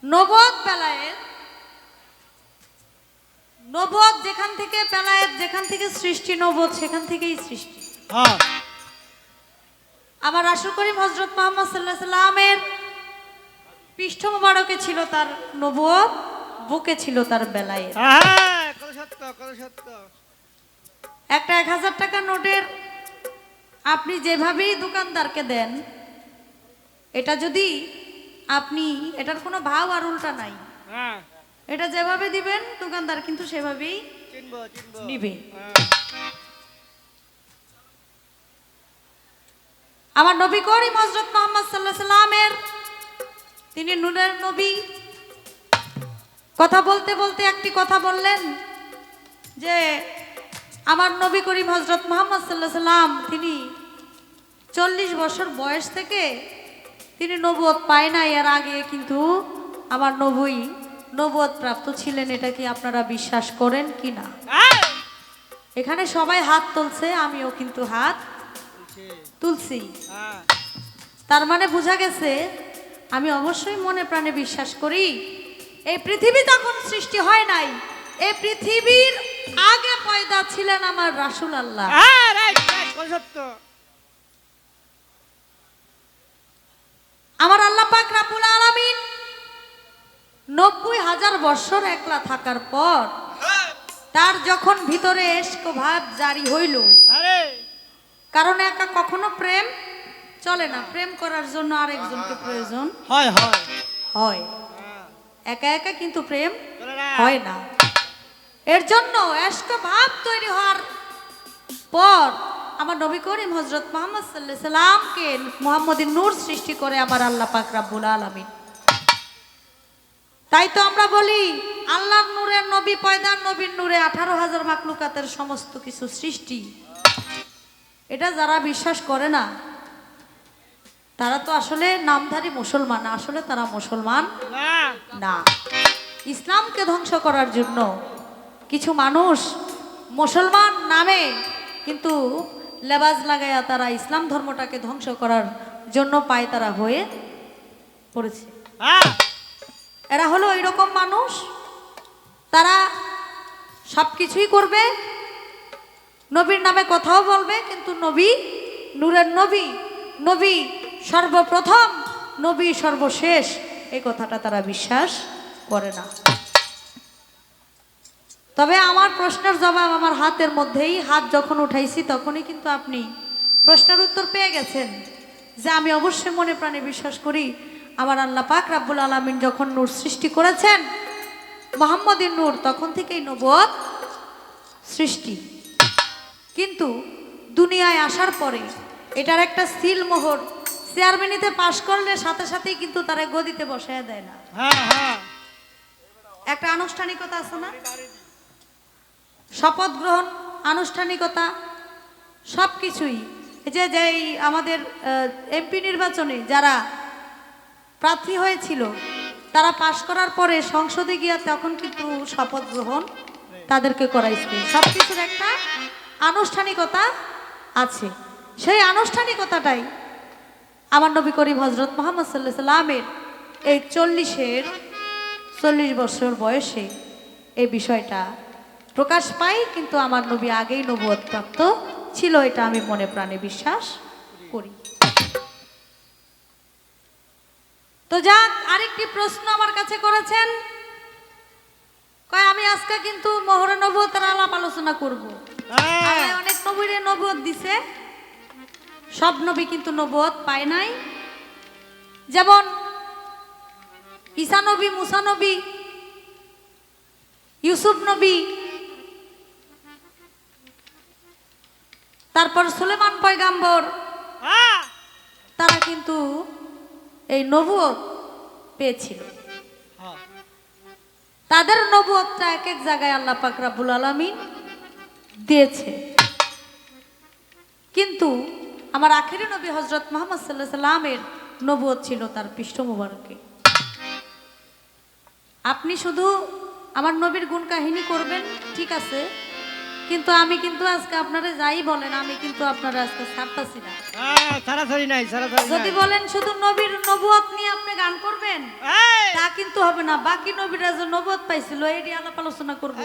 নবুয়ত বেলায়েত, নবুয়ত যেখান থেকে, বেলায়েত যেখান থেকে সৃষ্টি, নবুয়ত সেখান থেকেই সৃষ্টি। আমার রাসূল করিম হযরত মুহাম্মদ সাল্লাল্লাহু আলাইহি সাল্লামের পৃষ্ঠ মোবারকে ছিল তার নবুয়ত, বুকে ছিল তার বেলায়েত। একটা 1000 টাকা নোটের আপনি যেভাবেই দোকানদারকে দেন, এটা যদি আপনি, এটার কোনো ভাব আর উল্টা নাই, এটা যেভাবে দিবেন দোকানদার কিন্তু সেভাবেই নিবে। আমার নবী করিম হযরত মুহাম্মদ সাল্লাল্লাহু আলাইহি সাল্লামের, তিনি নূরের নবী। কথা বলতে বলতে একটি কথা বললেন যে আমার নবী করিম হযরত মুহাম্মদ সাল্লাল্লাহু আলাইহি সাল্লাম তিনি 40 বছর বয়স থেকে তিনি নবুয়ত পায় না, এর আগে কিন্তু আমার নবী নবুয়ত প্রাপ্ত ছিলেন। এটা কি আপনারা বিশ্বাস করেন কি না? এখানে সবাই হাত তুলছে, আমিও কিন্তু হাত তুলছি। তার মানে বোঝা গেছে আমি অবশ্যই মনে প্রাণে বিশ্বাস করি এই পৃথিবী তখন সৃষ্টি হয় নাই, এই পৃথিবীর আগে পয়দা ছিলেন আমার রাসূল আল্লাহ। আমার আল্লাহ পাক রব্বুল আলামিন 90,000 বছর একলা থাকার পর তার যখন ভিতরে ইশক ভাব জারি হইল, কারণ একা কখনো প্রেম চলে না, প্রেম করার জন্য আরেকজনকে প্রয়োজন হয় হয় হয়, একা একা কিন্তু প্রেম হয় না। এর জন্য ইশক ভাব তৈরি হওয়ার পর আমার নবী করিম হযরত মুহাম্মদ সাল্লাল্লাহু আলাইহি সাল্লামকে মুহাম্মদী নূর সৃষ্টি করে আমার আল্লাহ পাক রব্বুল আলামিন। তাই তো আমরা বলি আল্লাহর নূরের নবী পয়দার নবীর নূরে 18,000 মাখলুকাতের সমস্ত কিছু সৃষ্টি। এটা যারা বিশ্বাস করে না তারা তো আসলে নামধারী মুসলমান না, আসলে তারা মুসলমান না। ইসলামকে ধ্বংস করার জন্য কিছু মানুষ মুসলমান নামে কিন্তু লেবাজ লাগাইয়া তারা ইসলাম ধর্মটাকে ধ্বংস করার জন্য পায় তারা হয়ে পড়েছে। এরা হলো এইরকম মানুষ, তারা সব কিছুই করবে, নবীর নামে কথাও বলবে, কিন্তু নবী নূরের নবী, নবী সর্বপ্রথম, নবী সর্বশেষ, এই কথাটা তারা বিশ্বাস করে না। তবে আমার প্রশ্নের জবাব আমার হাতের মধ্যেই, হাত যখন উঠাইছি তখনই কিন্তু আপনি প্রশ্নের উত্তর পেয়ে গেছেন যে আমি অবশ্যই মনে প্রাণে বিশ্বাস করি আমার আল্লাহ পাক রব্বুল আলামিন যখন নূর সৃষ্টি করেছেন মুহাম্মদী নূর, তখন থেকেই নবুয়ত সৃষ্টি। কিন্তু দুনিয়ায় আসার পরে এটার একটা সিল মোহর চেয়ারম্যানিতে পাশ করলে সাথে সাথেই কিন্তু তারা গদিতে বসায় দেয় না। একটা আনুষ্ঠানিকতা আছে না, শপথ গ্রহণ, আনুষ্ঠানিকতা, সব কিছুই। যেই আমাদের এমপি নির্বাচনে যারা প্রার্থী হয়েছিল তারা পাশ করার পরে সংসদে গিয়ে তখন কিন্তু শপথ গ্রহণ তাদেরকে করাইছে। সব কিছুর একটা আনুষ্ঠানিকতা আছে। সেই আনুষ্ঠানিকতাটাই আমার নবী করিম হযরত মুহাম্মদ সাল্লাল্লাহু আলাইহি সাল্লামের এই 40 বছর বয়সে এই বিষয়টা প্রকাশ পায়। কিন্তু আমার নবী আগেই নবুয়ত প্রাপ্ত ছিল, এটা আমি মনে প্রাণে বিশ্বাস করি। তো যাক, আরেকটি প্রশ্ন আমার কাছে করেছেন, কয় আমি আজকে কিন্তু মোহরে নবুয়তের আলাপ আলোচনা করব। আগে অনেক নবীরে নবুয়ত দিছে, সব নবী কিন্তু নবুয়ত পায় নাই। যেমন ঈসা নবী, মুসা নবী, ইউসুফ নবী, তারপর সুলেমান পয়গাম্বর, তারা কিন্তু এই নবুয়ত পেয়েছিল। তাদের নবুয়তটা এক এক জায়গায় আল্লাহ পাক রব্বুল আলামিন দিয়েছে। কিন্তু আমার আখেরি নবী হযরত মুহাম্মদ সাল্লাল্লাহু আলাইহি সাল্লামের নবুয়ত ছিল তার পৃষ্ঠ মুবারকে। আপনি শুধু আমার নবীর গুণ কাহিনী করবেন, ঠিক আছে, কিন্তু আমি কিন্তু আজকে আপনারা যাই বলেন আমি কিন্তু আপনারা আজকে ছাড়তাছি না। যদি বলেন শুধু নবীর নবুয়ত নিয়ে আপনি গান করবেন তা কিন্তু হবে না। বাকি নবীরা যে নবুয়ত পাইছিল এটি আলাপ আলোচনা করব।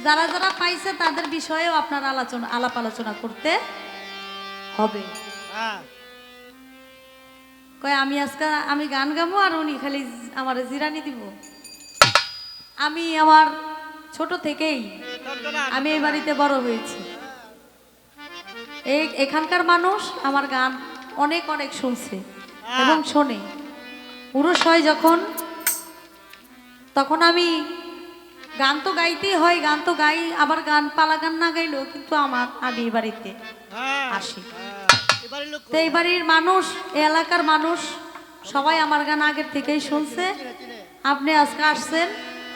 যারা যারা পাইছে তাদের বিষয়েও আপনার আলাপ আলোচনা করতে হবে। কয় আমি আজকে আমি গান গাবো আর উনি খালি আমার জিরানি দিব। আমি আমার ছোট থেকেই আমি এই বাড়িতে বড় হয়েছি। এখানকার মানুষ আমার গান অনেক অনেক শুনছে এবং শোনে। পুরুষ হয় যখন, তখন আমি গান তো গাইতেই হয়, গান তো গাই, আবার গান পালা গান না গাইলেও কিন্তু আমি এই বাড়িতে আসি। তো এই বাড়ির মানুষ, এই এলাকার মানুষ সবাই আমার গান আগের থেকেই শুনছে। আপনি আজকে আসছেন,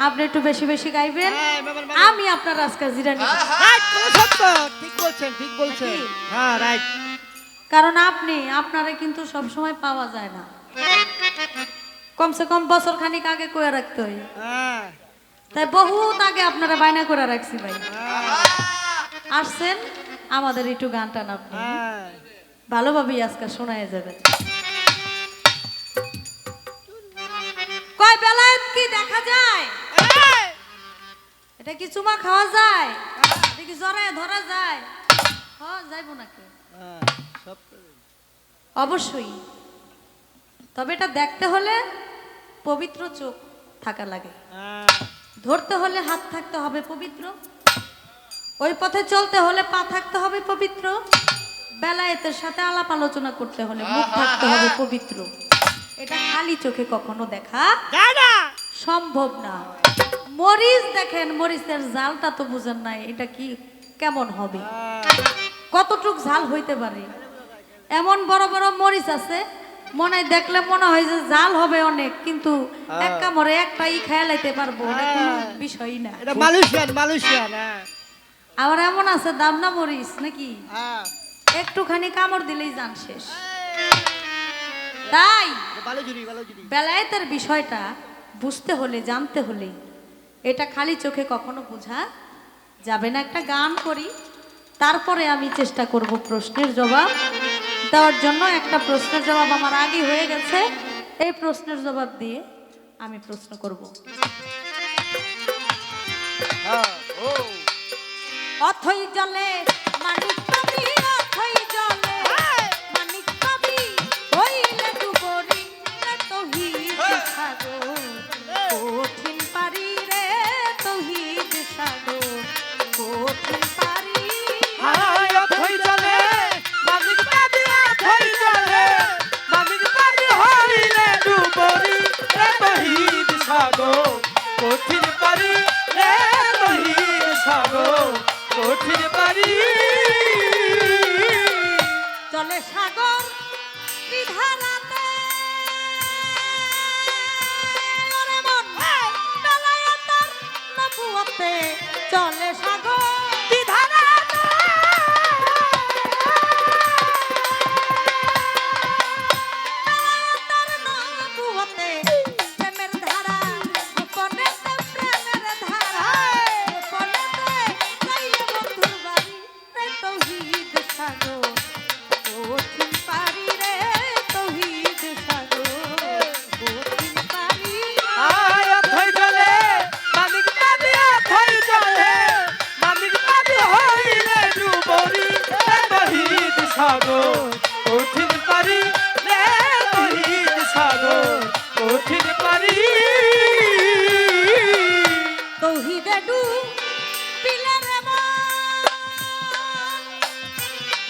আপনি একটু বেশি বেশি গাইবেন, আমি আপনার আজকে জিরানি। কারণ আপনারা কিন্তু সব সময় পাওয়া যায় না, কমসে কম বছর খানিক আগে কয়ে রাখতে হয়। তাই বহুত আগে আপনারা বায়না করে রাখছি ভাই, আসছেন আমাদের একটু গান টান আপনি ভালোভাবেই আজকে শোনায় যাবেন। কয় বেলায়েত কি দেখা যায়? এটা কি চুমা খাওয়া যায়? এটা কি জড়ায় ধরা যায়? যাইবো নাকি? অবশ্যই। তবে এটা দেখতে হলে পবিত্র চোখ থাকা লাগে, ধরতে হলে হাত থাকতে হবে পবিত্র, ওই পথে চলতে হলে পা থাকতে হবে পবিত্র, বেলায়েতের সাথে আলাপ আলোচনা করতে হলে মুখ থাকতে হবে পবিত্র। এটা খালি চোখে কখনো দেখা যায় না, সম্ভব না। মরিচ দেখেন, মরিচের জালটা তো বুঝেন নাই, এটা কি কেমন হবে, কতটুক ঝাল হইতে পারে। এমন বড় বড় মরিচ আছে, মনে হয় দেখলে মনে হয় যে জাল হবে অনেক, কিন্তু এক কামড়ে একটাই খেয়ে লাইতে পারবো, এটা কোনো বিষয়ই না। এটা মালয়েশিয়ান মালয়েশিয়ান হ্যাঁ আবার এমন আছে দাম না মরিচ নাকি, হ্যাঁ একটুখানি কামড় দিলেই জান শেষ। তাই বালুজুরি বালুজুরি বেলায়েতের বিষয়টা বুঝতে হলে, জানতে হলে, এটা খালি চোখে কখনো বোঝা যাবে না। একটা গান করি, তারপরে আমি চেষ্টা করব প্রশ্নের জবাব দেওয়ার জন্য। একটা প্রশ্নের জবাব আমার আগে হয়ে গেছে, এই প্রশ্নের জবাব দিয়ে আমি প্রশ্ন করব। হ্যাঁ ও অথই জলে মানিক পাবি, অথই জলে মানিক পাবি, হইলে ডুবরি রে তৌহিদ সাগর, কঠিন পারি রে তৌহিদ সাগর, কঠিন পারি। হায় অথই জলে মানিক পাবি, অথই জলে মানিক পাবি, হইলে ডুবরি রে তৌহিদ সাগর, কঠিন পারি রে তৌহিদ সাগর, কঠিন পারি। চলে সাগর বিধানাতে, ওরে মন বেলায়েতের নবুয়তে, চলে সাগর বিধানাতে, বেলায়েতের নবুয়তে, প্রেমের ধারা গোপনেতে, প্রেমের ধারা গোপনেতে, যাইলে বন্ধুর বাড়ি রে তৌহিদ সাগর, কঠিন পারি রে তৌহিদ সাগর, কঠিন পারি। হায় অথই জলে মানিক পাবি, অথই জলে মানিক পাবি, হইলে ডুবরি রে তৌহিদ সাগর, কঠিন পারি রে তৌহিদ সাগর, কঠিন পারি। তৌহিদে ডুব পিলে রে মন,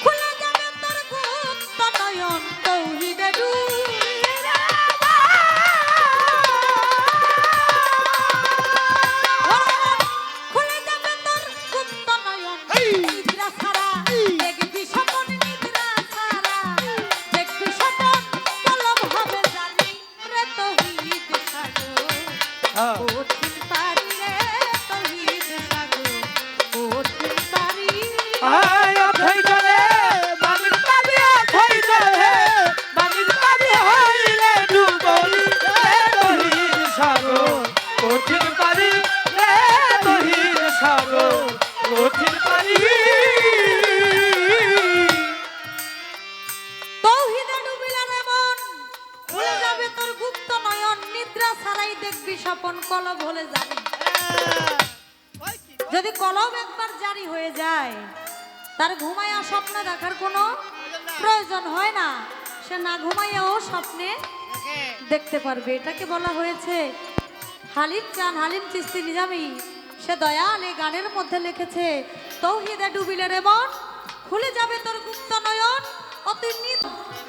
খুলে যাবে তোর গুপ্ত নয়ন, তৌহিদে ডুব পিলে রে মন, খুলে যাবে তোর গুপ্ত নয়ন, নিদ্রা ছাড়া দেখবি স্বপন, নিদ্রা ছাড়া দেখবি স্বপন, কলম হবে জানি রে তৌহিদ সাগর, হ্যাঁ কঠিন পারি রে তৌহিদ সাগর, কঠিন পারি। হায় অথই জলে মানিক পাবি, অথই জলে মানিক পাবি, হইলে ডুবরি রে তৌহিদ সাগর, কঠিন পারি রে তৌহিদ সাগর, কঠিন পারি। তৌহিদে ডুবিলে রে মন, খুলে যাবে তোর গুপ্ত নয়ন, নিদ্রা ছাড়াই দেখবি স্বপন, কলম হলে জানি। যদি কলম একবার জারি হয়ে যায়, তার ঘুমাইয়া স্বপ্ন দেখার কোনো প্রয়োজন হয় না, সে না ঘুমাইয়াও স্বপ্নে দেখতে পারবে। এটাকে বলা হয়েছে হালিম চান, হালিম চিস্তি নিজামি, সে দয়াল এই গানের মধ্যে লিখেছে, তৌহিদে ডুবিলে রে মন, খুলে যাবে তোর গুপ্ত নয়ন, অতি নিত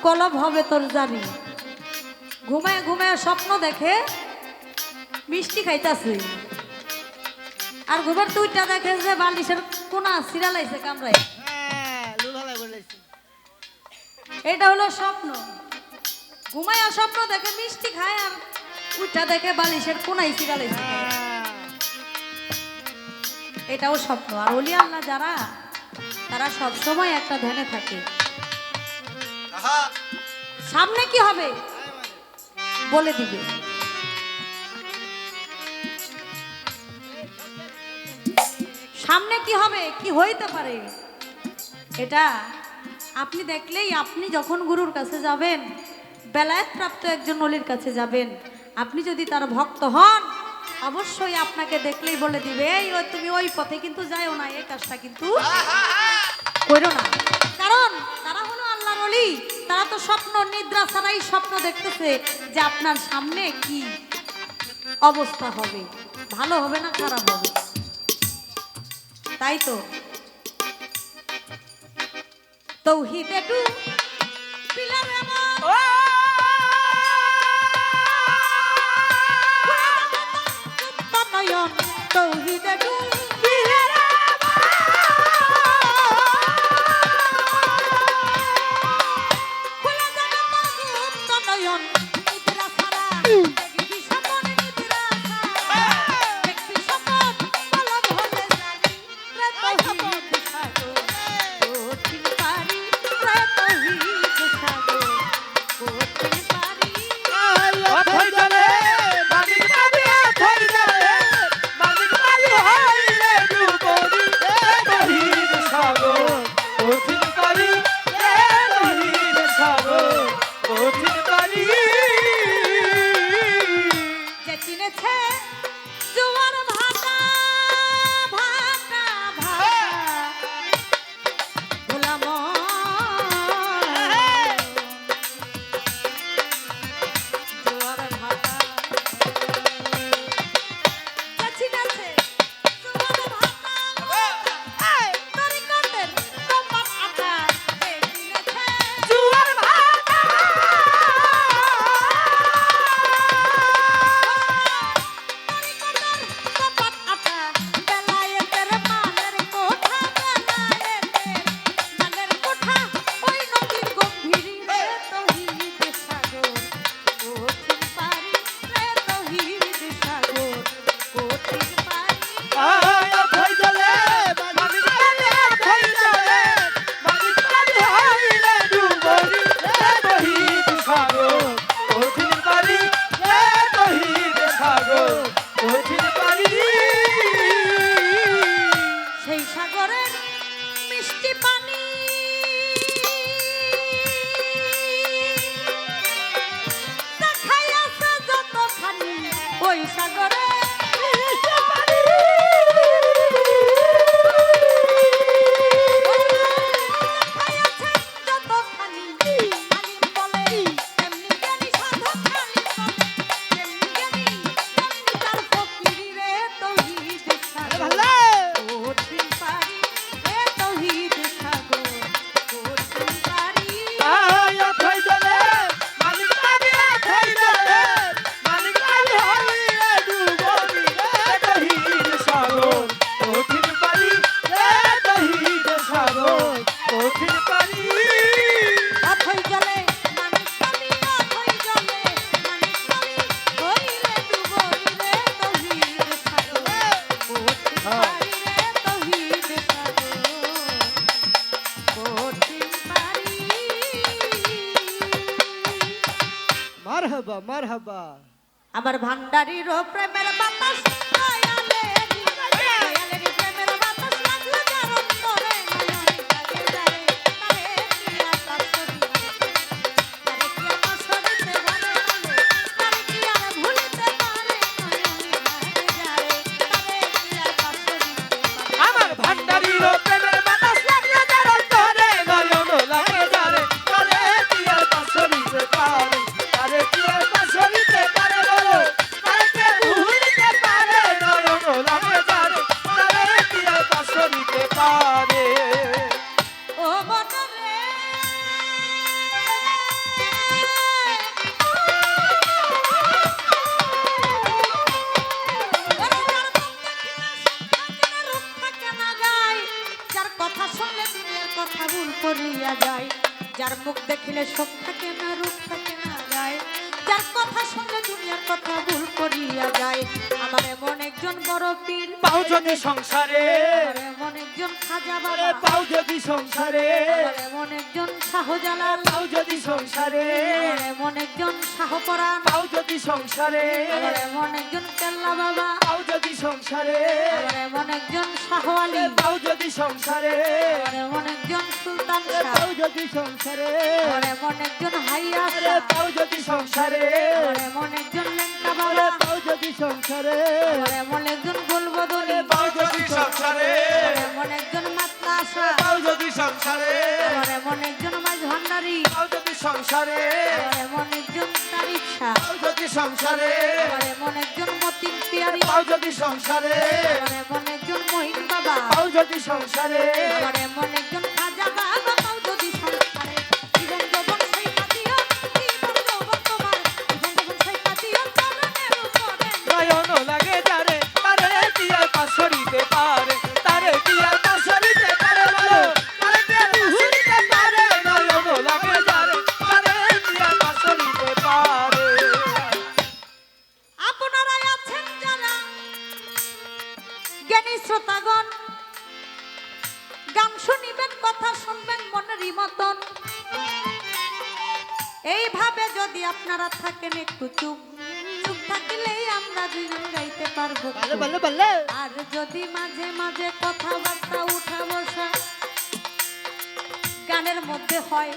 কলম হবে তোর জানি। ঘুমায় ঘুমায় স্বপ্ন দেখে মিষ্টি খাইতাছে, আর ঘুমের দুইটা দেখে যে বালিশের কোনা সিরালাইছে কামড়ায়, এটা হলো স্বপ্ন। ঘুমায় স্বপ্ন দেখে মিষ্টি খায়, আর উইটা দেখে বালিশের কোনাই সিরালাইছে, এটাও স্বপ্ন। আর ওলি আল্লাহ যারা, তারা সব সময় একটা ধ্যানে থাকে, সামনে কি হবে বলে দিবে। সামনে কি হবে, কি হইতে পারে, এটা আপনি দেখলেই, আপনি যখন গুরুর কাছে যাবেন, বেলায়েত প্রাপ্ত একজন ওলির কাছে যাবেন, আপনি যদি তার ভক্ত হন, অবশ্যই আপনাকে দেখলেই বলে দিবে, এই ওই তুমি ওই পথে কিন্তু যাও না, এই কাজটা কিন্তু করো না। কারণ তারা হলো আল্লাহর ওলি, তারা তো স্বপ্ন, নিদ্রা ছাড়াই স্বপ্ন দেখতেছে যে আপনার সামনে কি অবস্থা হবে, ভালো হবে না খারাপ হবে। তাই তো তৌহিদে ডুবিলে রে মন, খুলে যাবে তোর তৌহিদে ডুল খোলা জানা মুক্ত নয়ন নিদ্রা ছাড়া দেখবি স্বপন নিদ্রা ছাড়া দেখবি স্বপন পলক হলে জানি রে তৌহিদ সাগর কঠিন পারি রে তৌহিদ সাগর কঠিন পারি অথই জলে মানিক পাবি অথই জলে মানিক পাবি হইলে ডুবরি তহিদ সাগর কঠিন পারি তহিদ সাগর কঠিন পারি যে চিনেছে জোয়ার ভাটা ভাটা ভাটা ভোলাম জোয়ার ভাটা যে চিনেছে জোয়ার ভাটা তরিকতের কপাট আটা যে চিনেছে জুয়ার ভাটা কপাট আটা বেলায়েতের মালের কোঠা বেলায়েতের মালের কোঠা ওই নদীর গম্ভীর রে তৌহিদ সাগর কঠিন পারি রে তৌহিদ সাগর কঠিন পারি অথই জলে মানিক পাবি অথই জলে মানিক পাবি হইলে ডুবরি তহিদ সাগর কঠিন পারি তহিদ সাগর কঠিন পারি সেই সাগরের মিষ্টি পানি দেখাইয়াছে যতখানি ওই সাগরে মিষ্টি পানি দেখাইয়াছে যতখানি আলিম বলে তেমনি জ্ঞানী সাধক আলিম বলে তেমনি জ্ঞানী তেমনি তার ফকিরি রে তৌহিদ সাগর কঠিন পারি রে তৌহিদ সাগর কঠিন পারি অথই জলে মানিক পাবি অথই জলে মানিক পাবি হইলে ডুবরি তহিদ সাগর কঠিন পারি তহিদ সাগর কঠিন পারি অথই জলে মানিক পানি অথই জলে মানিক পানি হইলে ডুবরি রে তৌহিদ সাগর কঠিন পারি রে তৌহিদ সাগর কঠিন পারি মারহাবা মারহাবা আমার ভান্ডারির প্রেমের বাতাস দয়ালেরই প্রেমের বাতাস লাগলো যার অন্তরে নয়ন লাগে যারে তারে কি আশা করি তারে কি আমার সরিতে ভালো ভালো তারে কি আর ভুলিতে পারে নয়ন লাগে যারে তারে কি আর পাশরিতে পারে আমার ভান্ডারির প্রেমের বাতাস লাগলে যার অন্তরে নয়ন লাগে যারে তারে কি আর পাশরিতে পারে তারে কি আর পাশরিতে পারে বলো তারে কে ভুলিতে পারে নয়ন লাগে যারে তারে কি আর পাশরিতে পারে ও বনরে যার কথা শুনলে দুনিয়ার কথা ভুল করিয়া যায় যার মুখ দেখিলে সব থাকে না রূপ থাকে না যায় যার কথা শুনলে দুনিয়ার কথা ভুল করিয়া যায় আমার এমন একজন বড় পীর পাও যদি সংসারে আমার এমন একজন খাজা আরে বাবা পাও যদি সংসারে আমার এমন একজন শাহজালাল পাও যদি সংসারে আমার এমন একজন শাহপরাণ পাও যদি সংসারে আমার এমন একজন কেল্লা বাবা পাও যদি সংসারে আমার এমন একজন শাহ আলী পাও যদি সংসারে আমার এমন একজন সুলতান শাহ পাও যদি সংসারে আমার এমন একজন হাইয়া আরে শাহ পাও যদি সংসারে আমার এমন একজন লেঙ্কা বাবা আরে পাও যদি সংসারে আমার এমন একজন গোলবদনী পাও যদি সংসারে আমার এমন একজন মাতলা শাহ পাও যদি সংসারে আমার এমন একজন মাঝ ভান্ডারী পাও যদি সংসারে আমার এমন একজন তারিক শাহ পাও যদি সংসারে আমার এমন একজন মতিন পিয়ারি পাও যদি সংসারে আমার এমন একজন মহিন বাবা পাও যদি সংসারে আমার এমন একজন খাজা বাবা পাও যদি সংসারে জীবন যৌবন সেই পাতিও জীবন যৌবন তোমার জীবন যৌবন সেই পাতিও চরণের উপরে নয়ন লাগে যারে তারে দিয়া জ্ঞানী শ্রোতাগণ গান শুনিবেন, কথা শুনবেন মনেরই মতন। এইভাবে যদি আপনারা থাকেন একটু চুপ চুপ থাকিলেই আমরা দুজন গাইতে পারবো। বলে বলে বলে আর যদি মাঝে মাঝে কথাবার্তা উঠা বসা গানের মধ্যে হয়,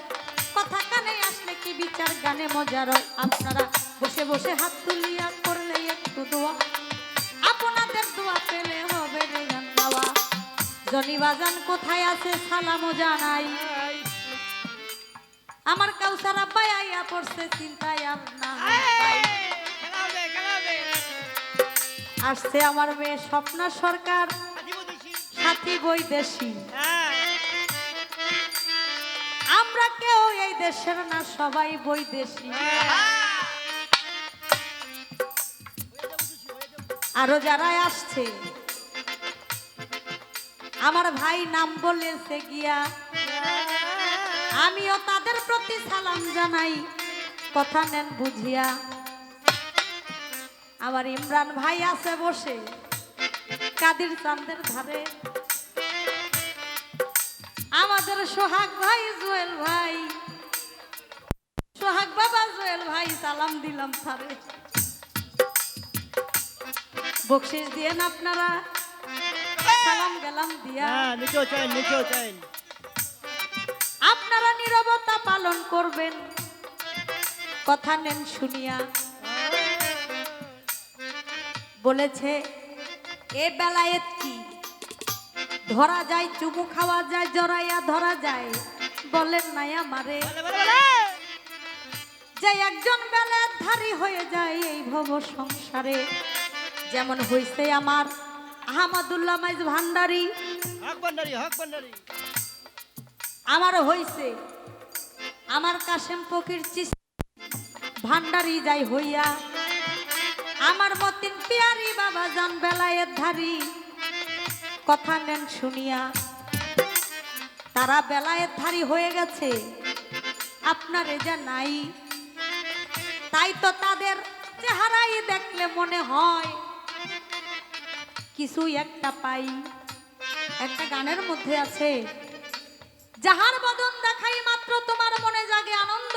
কথা কানে আসলে কি বিচার গানে মজার হয়। আপনারা বসে বসে হাত তুলিয়া করলে একটু দোয়া, আপনাদের দোয়া পেলে হবে রে গান গাওয়া। জনি বাজান কোথায় আছে সালামও জানাই, আমার কাউসার আব্বাই আইয়া পড়ছে চিন্তায় আর না পাই। খেলাবে খেলাবে আসছে আমার মেয়ে স্বপ্না সরকার, সাথী বৈদেশী। আমরা কেউ এই দেশের না, সবাই বৈদেশী। আরো যারা আসছে আমার ভাই নাম বলেছে গিয়া, আমিও তাদের প্রতি সালাম জানাই, কথা নেন বুঝিয়া। আমার ইমরান ভাই আছে বসে কাদির চাঁদের ধারে, আমাদের সোহাগ ভাই জুয়েল ভাই, সোহাগ বাবা জুয়েল ভাই সালাম দিলাম থারে। বকশিস দিয়েন আপনারা, সালাম গেলাম দিয়া। নিচেও চাই নিচেও চাই। আপনারা নীরবতা পালন করবেন, কথা নেন শুনিয়া। বলেছে এ বেলায়েত কি ধরা যায়, চুমু খাওয়া যায়, জড়াইয়া ধরা যায়। বলেন নাই আমারে যে একজন বেলায়েত ধারী হয়ে যায় এই ভব সংসারে, যেমন হইছে আমার আহমদুল্লাহ মাইজ ভান্ডারী, হক ভান্ডারী হক ভান্ডারী। আমার হইছে আমার কাশেম ফকির চিশতি ভান্ডারী যাই হইয়া, আমার মতিন পিয়ারি বাবা জান বেলায়েত ধারী, কথা নেন শুনিয়া। তারা বেলায়েত ধারী হয়ে গেছে, আপনার এ যা নাই। তাই তো তাদের চেহারাই দেখলে মনে হয় কিছু একটা পাই। একটা গানের মধ্যে আছে, যাহার বদন দেখাই মাত্র তোমার মনে জাগে আনন্দ,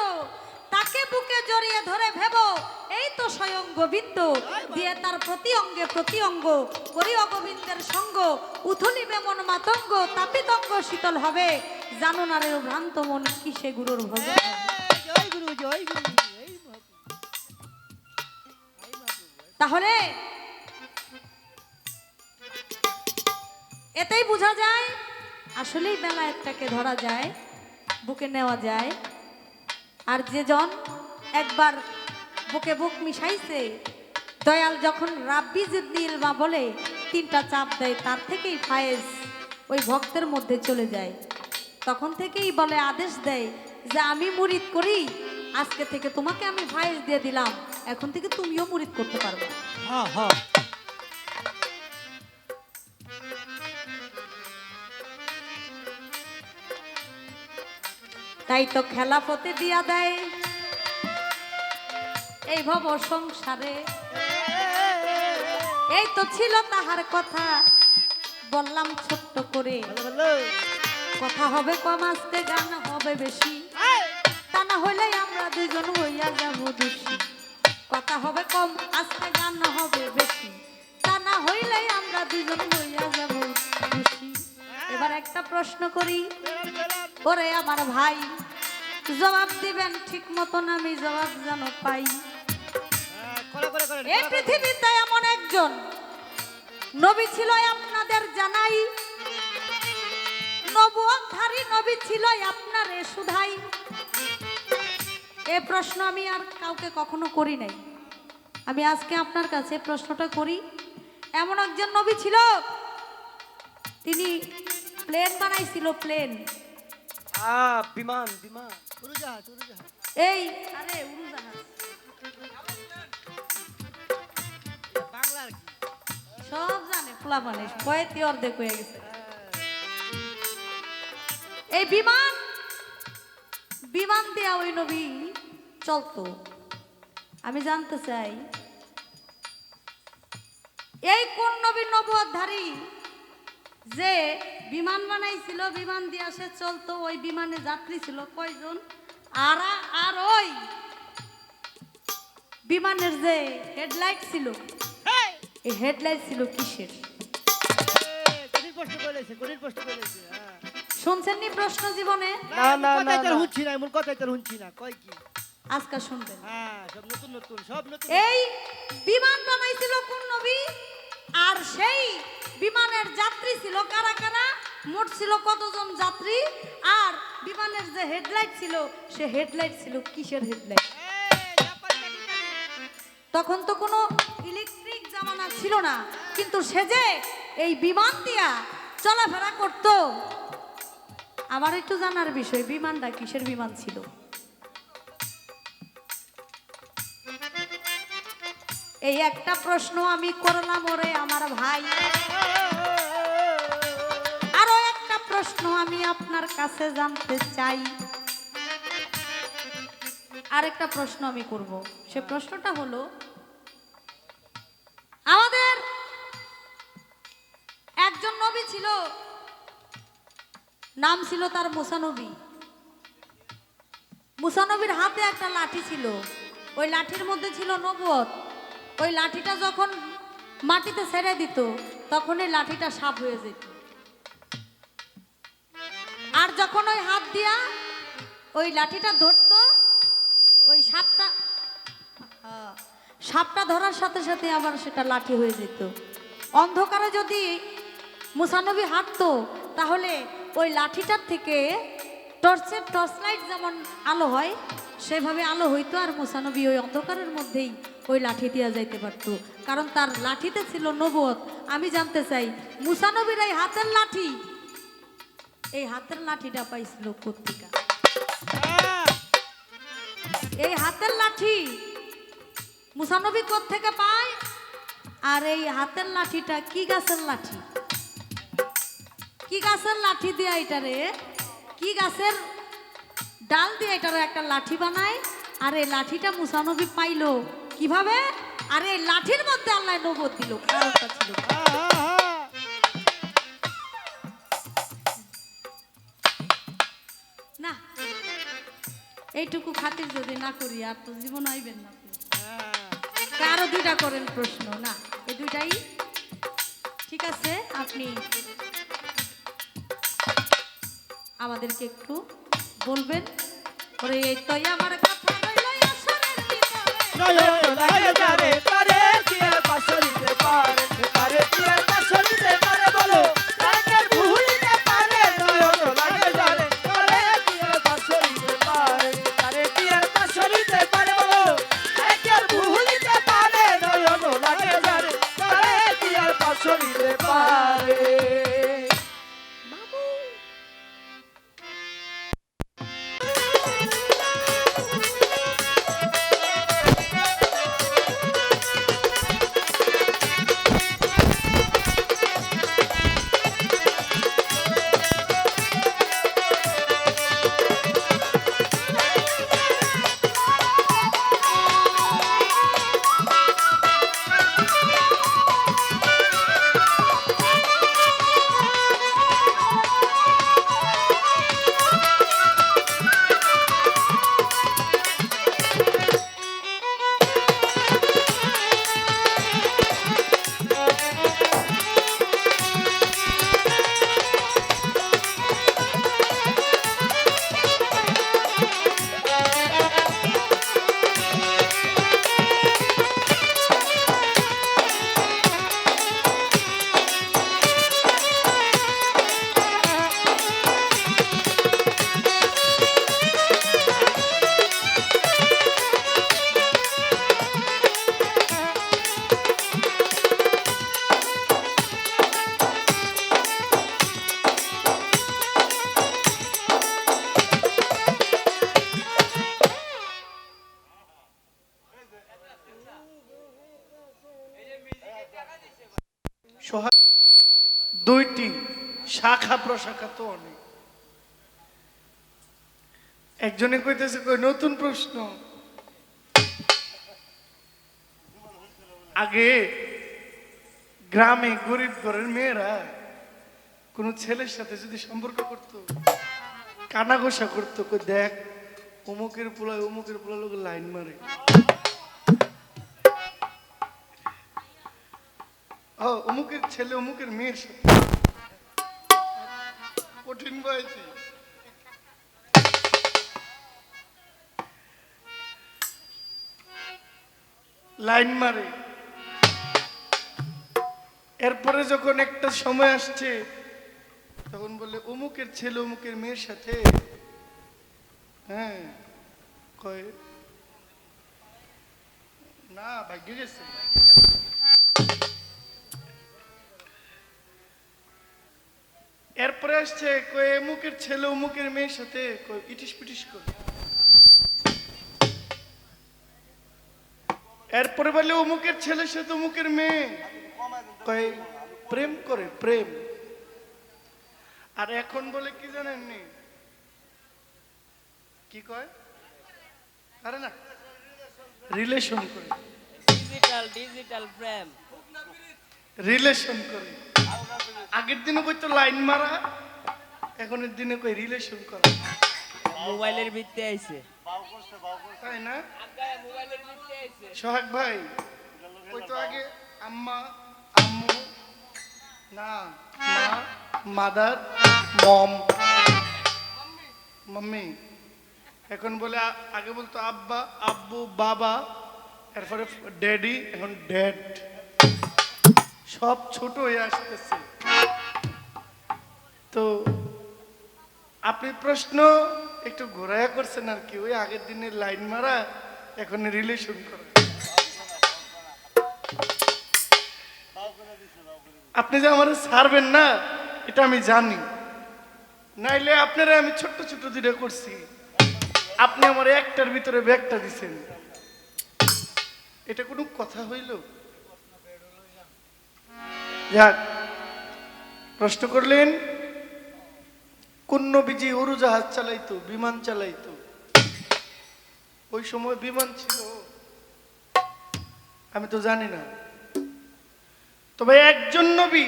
তাকে বুকে জড়িয়ে ধরে ভেবো এই তো স্বয়ং গোবিন্দ। দিয়ে তার প্রতি অঙ্গে প্রতি অঙ্গ করি অগোবিন্দের সঙ্গ, উথলিবে মন মাতঙ্গ, তাপিতঙ্গ শীতল হবে, জানো না রে ভ্রান্ত মন কিসে গুরুর ভজন হবে। জয় গুরু জয় গুরু। তাহলে এতেই বোঝা যায় আসলেই বেলায়েতটাকে ধরা যায়, বুকে নেওয়া যায়। আর যে জন একবার বুকে বুক মিশাইছে, দয়াল যখন রাব্বি জিদ্দি ইলমা বলে তিনটা চাপ দেয়, তার থেকেই ফায়েজ ওই ভক্তের মধ্যে চলে যায়। তখন থেকেই বলে আদেশ দেয় যে আমি মুরিদ করি, আজকে থেকে তোমাকে আমি ফায়েজ দিয়ে দিলাম, এখন থেকে তুমিও মুরিদ করতে পারবে। হ্যাঁ হ্যাঁ তাই তো খেলাফতে দিয়া দেয় এই ভব সংসারে। এই তো ছিল তাহার কথা, বললাম ছোট্ট করে। কথা হবে কম, আজকে গান হবে বেশি, তা না হইলে আমরা দুজন হইয়া যাব দোষী। কথা হবে কম, আজকে গান হবে বেশি, তা না হইলে আমরা দুজন হইয়া যাব দোষী। এবার একটা প্রশ্ন করি, ওরে আমার ভাই জবাব দিবেন ঠিক মতন, আমি জবাব যেন পাই। এই পৃথিবীতে এমন একজন নবী ছিল আপনাদের জানাই, নবুয়তধারী নবী ছিল আপনারে শুধাই। এই প্রশ্ন আমি আর কাউকে কখনো করি নাই, আমি আজকে আপনার কাছে প্রশ্নটা করি। এমন একজন নবী ছিল, তিনি প্লেন বানাইছিল, প্লেন। বিমান বিমান উড়োজাহাজ উড়োজাহাজ। এই আরে উড়োজাহাজ বাংলার কি সব জানে, খোলা মানে কয়েতি অর্ধেক হয়ে গেছে। এই বিমান বিমান দিয়া ওই নবী চলতো। আমি জানতে চাই এই কোন নবী নবুয়তধারী যে বিমান বানাইছিল, বিমান দিয়ে সে চলতো, ওই বিমানে যাত্রী ছিল কয়জন? আর আর ওই বিমানের যে হেডলাইট ছিল, এই হেডলাইট ছিল কিসের? কঠিন প্রশ্ন করেছে, কঠিন প্রশ্ন করেছে। হ্যাঁ। শুনছেন নি প্রশ্ন জীবনে? না না না না হুঁচি না, এমন কথাই তোর হুঁচি না, কয় কি? আজকে শুনবেন। হ্যাঁ, সব নতুন নতুন, সব নতুন। এই বিমান বানাইছিল কোন নবী? আর সেই বিমানের যাত্রী ছিল কারা কারা? মোট ছিল কতজন যাত্রী? আর বিমানের যে হেডলাইট ছিল, সে হেডলাইট ছিল কিসের হেডলাইট? তখন তো কোনো ইলেকট্রিক জামানা ছিল না, কিন্তু সে যে এই বিমান দিয়া চলাফেরা করত। আমার একটু জানার বিষয়, বিমানটা কিসের বিমান ছিল? এই একটা প্রশ্ন আমি করলাম ওরে আমার ভাই। আরো একটা প্রশ্ন আমি আপনার কাছে জানতে চাই। আরেকটা প্রশ্ন আমি করব, সে প্রশ্নটা হলো, আমাদের একজন নবী ছিল, নাম ছিল তার মুসা নবী। মুসা নবীর হাতে একটা লাঠি ছিল, ওই লাঠির মধ্যে ছিল নবুয়ত। ওই লাঠিটা যখন মাটিতে ছেড়ে দিত, তখন এই লাঠিটা সাপ হয়ে যেত। আর যখন ওই হাত দিয়া ওই লাঠিটা ধরতো, ওই সাপটা ধরার সাথে সাথে আবার সেটা লাঠি হয়ে যেত। অন্ধকারে যদি মুসা নবী হাঁটতো, তাহলে ওই লাঠিটার থেকে টর্চ লাইট যেমন আলো হয়, সেভাবে আলো হইতো। আর মুসা নবী ওই অন্ধকারের মধ্যেই ওই লাঠি দিয়া যাইতে পারতো, কারণ তার লাঠিতে ছিল নবুয়ত। আমি জানতে চাই, মুসা নবীর এই হাতের লাঠি, এই হাতের লাঠিটা পাইছিল কোত্থেকে? এই হাতের লাঠি মুসা নবী কোত্থেকে পায়? আর এই হাতের লাঠিটা কি গাছের লাঠি? কি গাছের লাঠি দিয়ে এটারে, কি গাছের ডাল দিয়ে এটারে একটা লাঠি বানায়? আর এই লাঠিটা মুসা নবী পাইলো কিভাবে? আর এই লাঠির মধ্যে আল্লাহ নবুয়ত দিল, কারণটা ছিল না। এইটুকু খাতির যদি না করি, আর তো জীবন আইবেন না। আরো দুইটা করেন প্রশ্ন। না, এই দুইটাই ঠিক আছে। আপনি আমাদেরকে একটু বলবেন। ওরে এই তো আমার কথা রইল আসরের ভিতরে, নয়ন লাগে যারে, তারে কি আর পাশরিতে পারে, তারে কি আর পাশরিতে পারে বলো, তাকে ভুলিতে পারে। নয়ন লাগে যারে, তারে কি আর পাশরিতে পারে, তারে কি আর পাশরিতে পারে বলো, তাকে ভুলিতে পারে। নয়ন লাগে যারে, তারে কি আর পাশরিতে পারে। দুইটি শাখা প্রশাখা তো অনেক। একজনে কইতেছে কই নতুন প্রশ্ন। আগে গ্রামে গরিব ঘরের মেয়েরা কোনো ছেলের সাথে যদি সম্পর্ক করতো, কানা ঘোষা করতো, কই দেখ অমুকের পোলা লোক লাইন মারে, ও অমুকের ছেলে অমুকের মেয়ের সাথে। কঠিন বয়সী লাইন মারে। এরপরে যখন একটা সময় আসছে তখন বলে অমুকের ছেলে অমুকের মেয়ের সাথে, হ্যাঁ কয় না ভাগ্য গেছে। এরপরে আসছে কয় অমুকের ছেলে অমুকের মেয়ের সাথে, কয় ইটিস পিটিস করে। এরপরে বলে অমুকের ছেলের সাথে অমুকের মেয়ে, কয় প্রেম করে, প্রেম। আর এখন বলে কি জানেন নি, কি কয়, আরে না রিলেশন করে, ডিজিটাল প্রেম। রিলেশন করে। আগের দিনে কইতো লাইন মারা, এখনের দিনে কই রিলেশন করা। মোবাইলের ভিত্তি আইছে। তাই না মোবাইলের ভিত্তি আইছে। সোহাগ ভাই, ওই তো আগে আম্মা আম্মু না মা মাদার মম মাম্মি, এখন বলে আগে বলতো আব্বা আব্বু বাবা, এরপরে ড্যাডি, এখন ড্যাড। সব ছোট হয়ে আসতেছে। তো আপনি প্রশ্ন একটু ঘোরায়া করছেন আর কি, ওই আগের দিনের লাইন মারা এখন রিলেশন করা। আপনি যে আমার ছাড়বেন না এটা আমি জানি, নাইলে আপনারা আমি ছোট্ট ছোট্ট দুটো করছি, আপনি আমার একটার ভিতরে ব্যাগটা দিছেন, এটা কোনো কথা হইল? যাক, প্রশ্ন করলেন কোন নবীজি উড়োজাহাজ চালাইতো, বিমান চালাইতো? ওই সময় বিমান ছিল আমি তো জানি না, তবে একজন নবী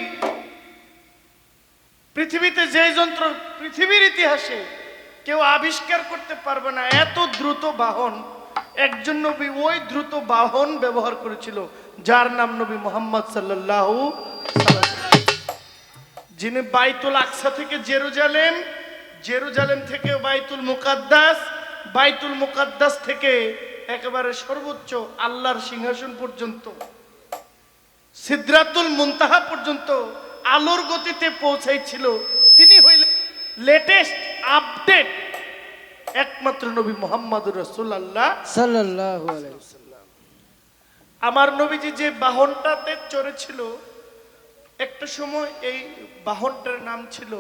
পৃথিবীতে যে যন্ত্র পৃথিবীর ইতিহাসে কেউ আবিষ্কার করতে পারবে না, এত দ্রুত বাহন একজন নবী ওই দ্রুত বাহন ব্যবহার করেছিল, যার নাম নবী মুহাম্মদ সাল্লাল্লাহু আলাইহি ওয়াসাল্লাম। যিনি বাইতুল আকসা থেকে জেরুজালেম, জেরুজালেম থেকে বাইতুল মুকাদ্দাস, বাইতুল মুকাদ্দাস থেকে একেবারে সর্বোচ্চ আল্লাহর সিংহাসন পর্যন্ত, সিদরাতুল মুনতাহা পর্যন্ত আলোর গতিতে পৌঁছাইছিল, তিনি হইলেন লেটেস্ট আপডেট একমাত্র নবী মুহাম্মদুর রাসূলুল্লাহ সাল্লাল্লাহু আলাইহি ওয়াসাল্লাম। আমার নবীজি যে বাহনটাতে চড়েছিল, একটা সময় এই বাহনটার নাম ছিল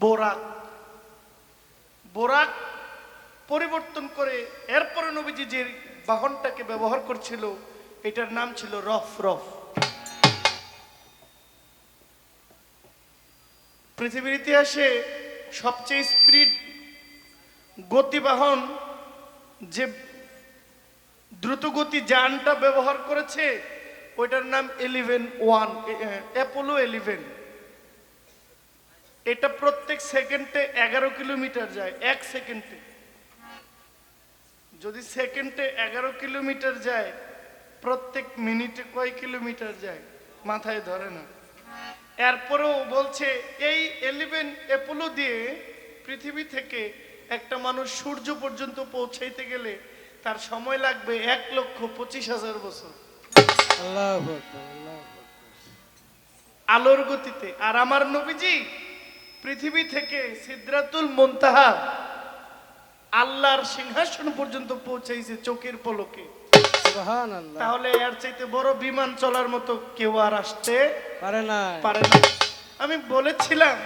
বোরাক। বোরাক পরিবর্তন করে এরপরে নবীজি যে বাহনটাকে ব্যবহার করছিল এটার নাম ছিল রফ রফ। পৃথিবীর ইতিহাসে সবচেয়ে স্পিড গতিবাহন যে দ্রুতগতি যানটা ব্যবহার করেছে ওইটার নাম 11 অ্যাপোলো 11। এটা প্রত্যেক সেকেন্ডে 11 কিলোমিটার যায়, এক সেকেন্ডে। যদি সেকেন্ডে 11 কিলোমিটার যায়, প্রত্যেক মিনিটে কয় কিলোমিটার যায় মাথায় ধরে না। এরপরেও বলছে এই 11 অ্যাপোলো দিয়ে পৃথিবী থেকে একটা মানুষ সূর্য পর্যন্ত পৌঁছাইতে গেলে তার সময় লাগবে 1,25,000 বছর আল্লাহু আকবার, আল্লাহু আকবার। আলোর গতিতে। আর আমার নবীজি পৃথিবী থেকে সিদরাতুল মুনতাহা আল্লাহর সিংহাসন পর্যন্ত পৌঁছাইছে চোখের পলকে। সুবহানাল্লাহ। তাহলে এর চাইতে বড় বিমান চলার মতো কেউ আর আসতে পারে না। পারে না। আমি বলেছিলাম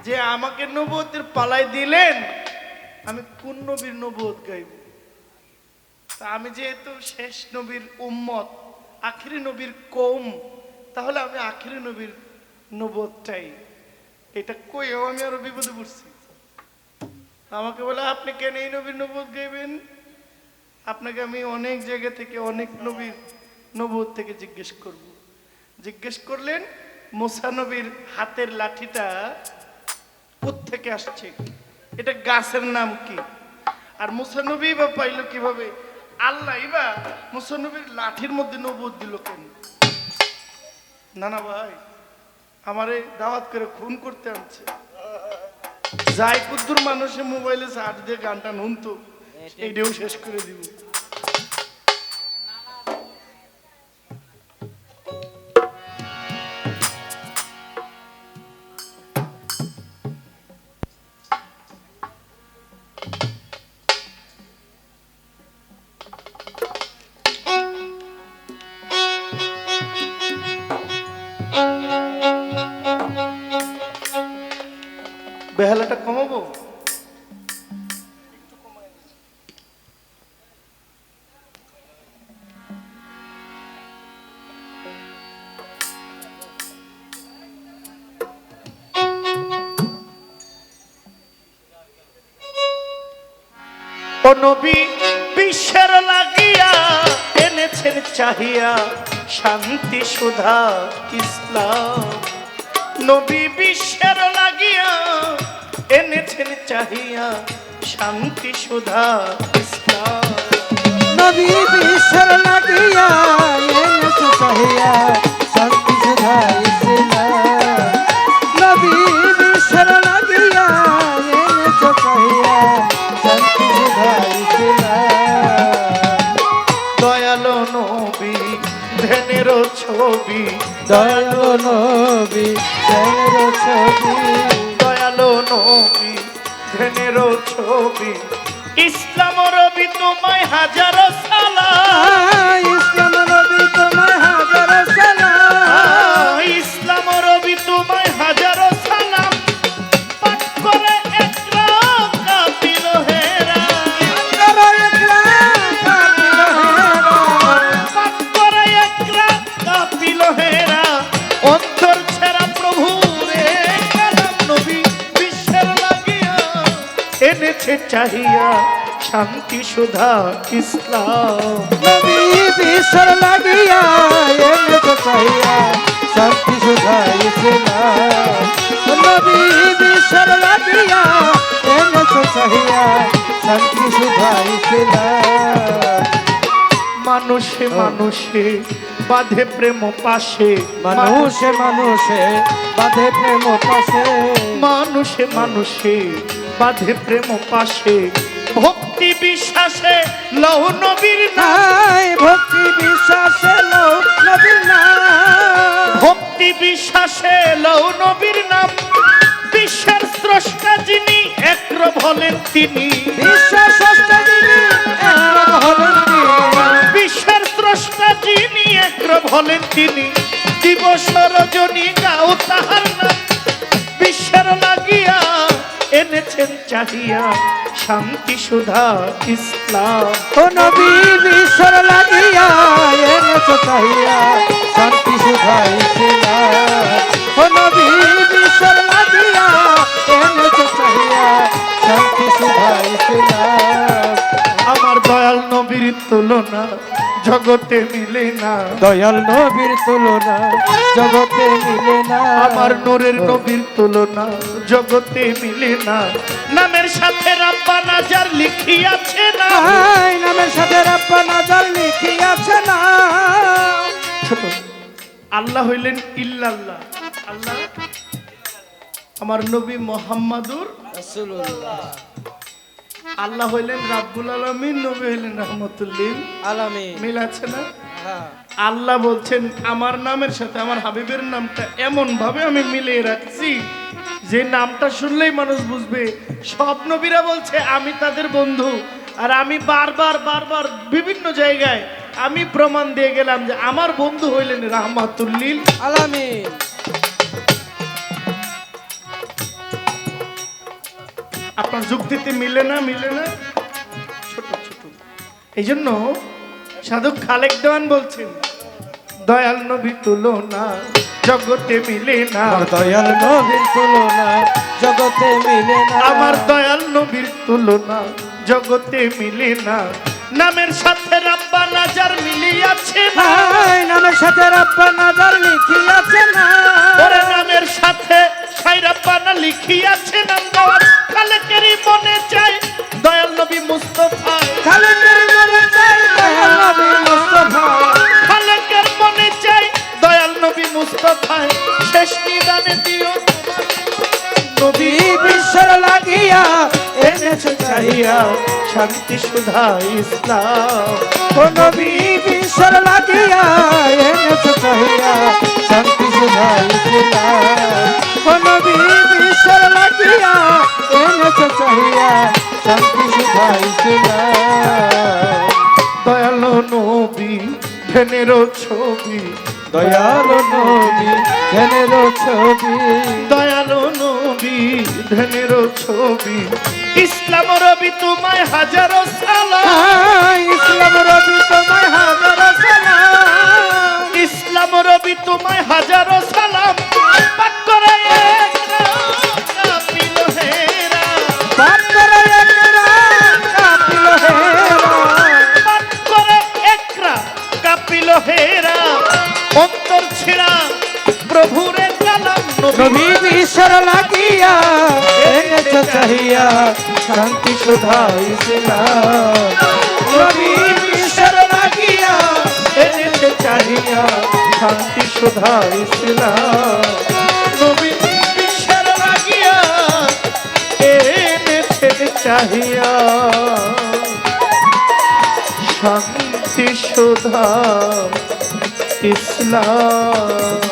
যে আমাকে নবুয়তের পালাই দিলেন, আমি কোন নবীর নবুয়ত গাইব? তা আমি যেহেতু শেষ নবীর উম্মত, আখিরি নবীর কওম, তাহলে আমি আখিরি নবীর নবুয়তটাই, এটা কইও আমি আরো বিপদে পড়ছি। আমাকে বলে আপনি কেন এই নবীর নবুয়ত গাইবেন? আপনাকে আমি অনেক জায়গা থেকে অনেক নবীর নবুয়ত থেকে জিজ্ঞেস করব জিজ্ঞেস করলেন মুসা নবীর হাতের লাঠিটা কোত্থেকে আসছে, এটা গাছের নাম কি, আর মুসা নবী বা পাইলো কিভাবে, আল্লাহ বা মুসা নবীর লাঠির মধ্যে নবুয়ত দিল কেন? না না ভাই, আমারে দাওয়াত করে খুন করতে আনছে। যাই কুদ্দুর মানুষে মোবাইলে চার্জ দিয়ে গানটা নুনতো এইটাও শেষ করে দিব। বেহালাটা কমাবো? ও নবী বিশ্বের লাগিয়া এনেছেন চাহিয়া শান্তি সুধা ইসলাম। নবী বিশ্বের লাগিয়া এনেছেন চাহিয়া শান্তি সুধা ইসলাম। নবী বিশ্বের লাগিয়া এনেছে চাহিয়া শান্তি সুধা ইসলাম। নবী বিশ্বের লাগিয়া এনেছে চাহিয়া শান্তি সুধা ইসলাম। দয়ালো নবী ধ্যানের ছবি, দয়ালো নবী ধ্যানের ছবি, দয়ালো নবী ধ্যানের ছবি, ইসলাম রবি তোমায় হাজার সালাম। ইসলাম নবী তোমায় হাজার সালাম। ইসলাম রবি তোমায় হাজার সালাম। পাঠ করে একরা কাপিল হেরা, পাঠ করে একরা কাপিল হেরা, অন্তর ছেড়া প্রভু রে কালাম। নবী বিশ্বের লাগিয়া এনেছে চাহিয়া শান্তি সুধা ইসলাম। নবী বিশ্বের লাগিয়া এনেছে চাহিয়া শান্তি সুধা ইসলাম। নবী বিশ্বের লাগিয়া এনেছে চাহিয়া শান্তি সুধা ইসলাম। মানুষে মানুষে বাঁধে প্রেম পাশে, মানুষে মানুষে বাঁধে প্রেম পাশে, মানুষে মানুষে বাঁধে প্রেম পাশে, ভক্তি বিশ্বাসে লৌ নবীর নাম। নাই ভক্তি বিশ্বাসে লৌ নবীর নাম। ভক্তি বিশ্বাসে লৌ নবীর নাম। বিশ্বের স্রষ্টা যিনি একর বলেন তিনি, বিশ্বাস সস্তা যিনি একবার হলেন তিনি। বিশ্বের স্রষ্টা যিনি একর বলেন তিনি, দিবস রজনী গাও তাহার নাম। বিশ্বের লাগিয়া এনেছেন চাহিয়া শান্তি সুধা ইসলাম। ও নবী বিশ্বের লাগিয়া এনেছে চাহিয়া শান্তি সুধা ইসলাম। ও নবী বিশ্বের লাগিয়া এনেছে চাহিয়া শান্তি সুধা ইসলাম। আমার দয়াল নবীর তুলনা জগতে মিলে না, দয়াল নবীর তুলনা জগতে মিলে না। আমার নূরের নবীর তুলনা জগতে মিলে না। নামের সাথে রাব্বানা যার লিখিয়াছে না, আই নামের সাথে রাব্বানা যার লিখিয়াছে না। ছোট আল্লাহ হইলেন ইল্লাল্লাহ, আল্লাহ আমার নবী মুহাম্মাদুর রাসূলুল্লাহ আল্লাহ হইলেন রাব্বুল আলামিন, নবী হইলেন রাহমাতুল লিল আলামিন। মিল আছে না? হ্যাঁ, আল্লাহ বলছেন আমার নামের সাথে আমার হাবিবের নামটা এমন ভাবে আমি মিলিয়ে রাখছি যে নামটা শুনলেই মানুষ বুঝবে। সব নবীরা বলছে আমি তাদের বন্ধু, আর আমি বারবার বারবার বিভিন্ন জায়গায় আমি প্রমাণ দিয়ে গেলাম যে আমার বন্ধু হইলেন রাহমাতুল লিল আলামিন। আপনার যুক্তিতে মিলে না, মিলে না, ছোট ছোট। এই জন্য সাধক খালেক দেওয়ান বলছেন দয়াল নবী তুলনা জগতে মিলে না, আমার দয়াল নবীর তুলনা জগতে মিলে না। আমার দয়াল নবীর তুলনা জগতে মিলে না। নামের সাথে রাব্বা নাজার মিলিয়াছে না হাই নামের সাথে রাব্বা নাজার লিখিয়াছে না ওরে নামের সাথে সাইরাব্বানা লিখিয়াছে নাম দেওয়ার খালেকেরই মনে চাই দয়াল নবী মুস্তাফা খালেকের মনে চাই দয়াল নবী মুস্তাফা খালেকের মনে চাই দয়াল নবী মুস্তাফা শেষ নিদানে দিও নবী বিশ্বর লাগিয়া এনেছে চাহিয়া শান্তি সুধা ইসলাম ও নবী বিশ্বর লাগিয়া এনেছে চাহিয়া শান্তি সুধা ইসলাম ও নবী বিশ্বর লাগিয়া এনেছে চাহিয়া শান্তি সুধা ইসলাম দয়ালো নবী ধ্যানের ছবি দয়ালো নবী ধ্যানের ছবি দয়ালো নবী ধ্যানের ছবি ইসলাম রবি তোমায় হাজারো সালাম ইসলাম রবি তোমায় হাজার সালাম ইসলাম রবি তোমায় হাজারো সালাম পাক করে কাপিল হেরা পাক করে একরা কাপিল হেরা পাক করে একরা কাপিল হেরা অন্তর ছেড়া প্রভুরে কালাম নবী বিশ্বর লাগিয়া এনেছে চাহিয়া শান্তি সুধা ইসলাম নবী বিশ্বর লাগিয়া এনেছে চাহিয়া শান্তি সুধা ইসলাম নবী বিশ্বের লাগিয়া এনেছে চাহিয়া শান্তি সুধা ইসলাম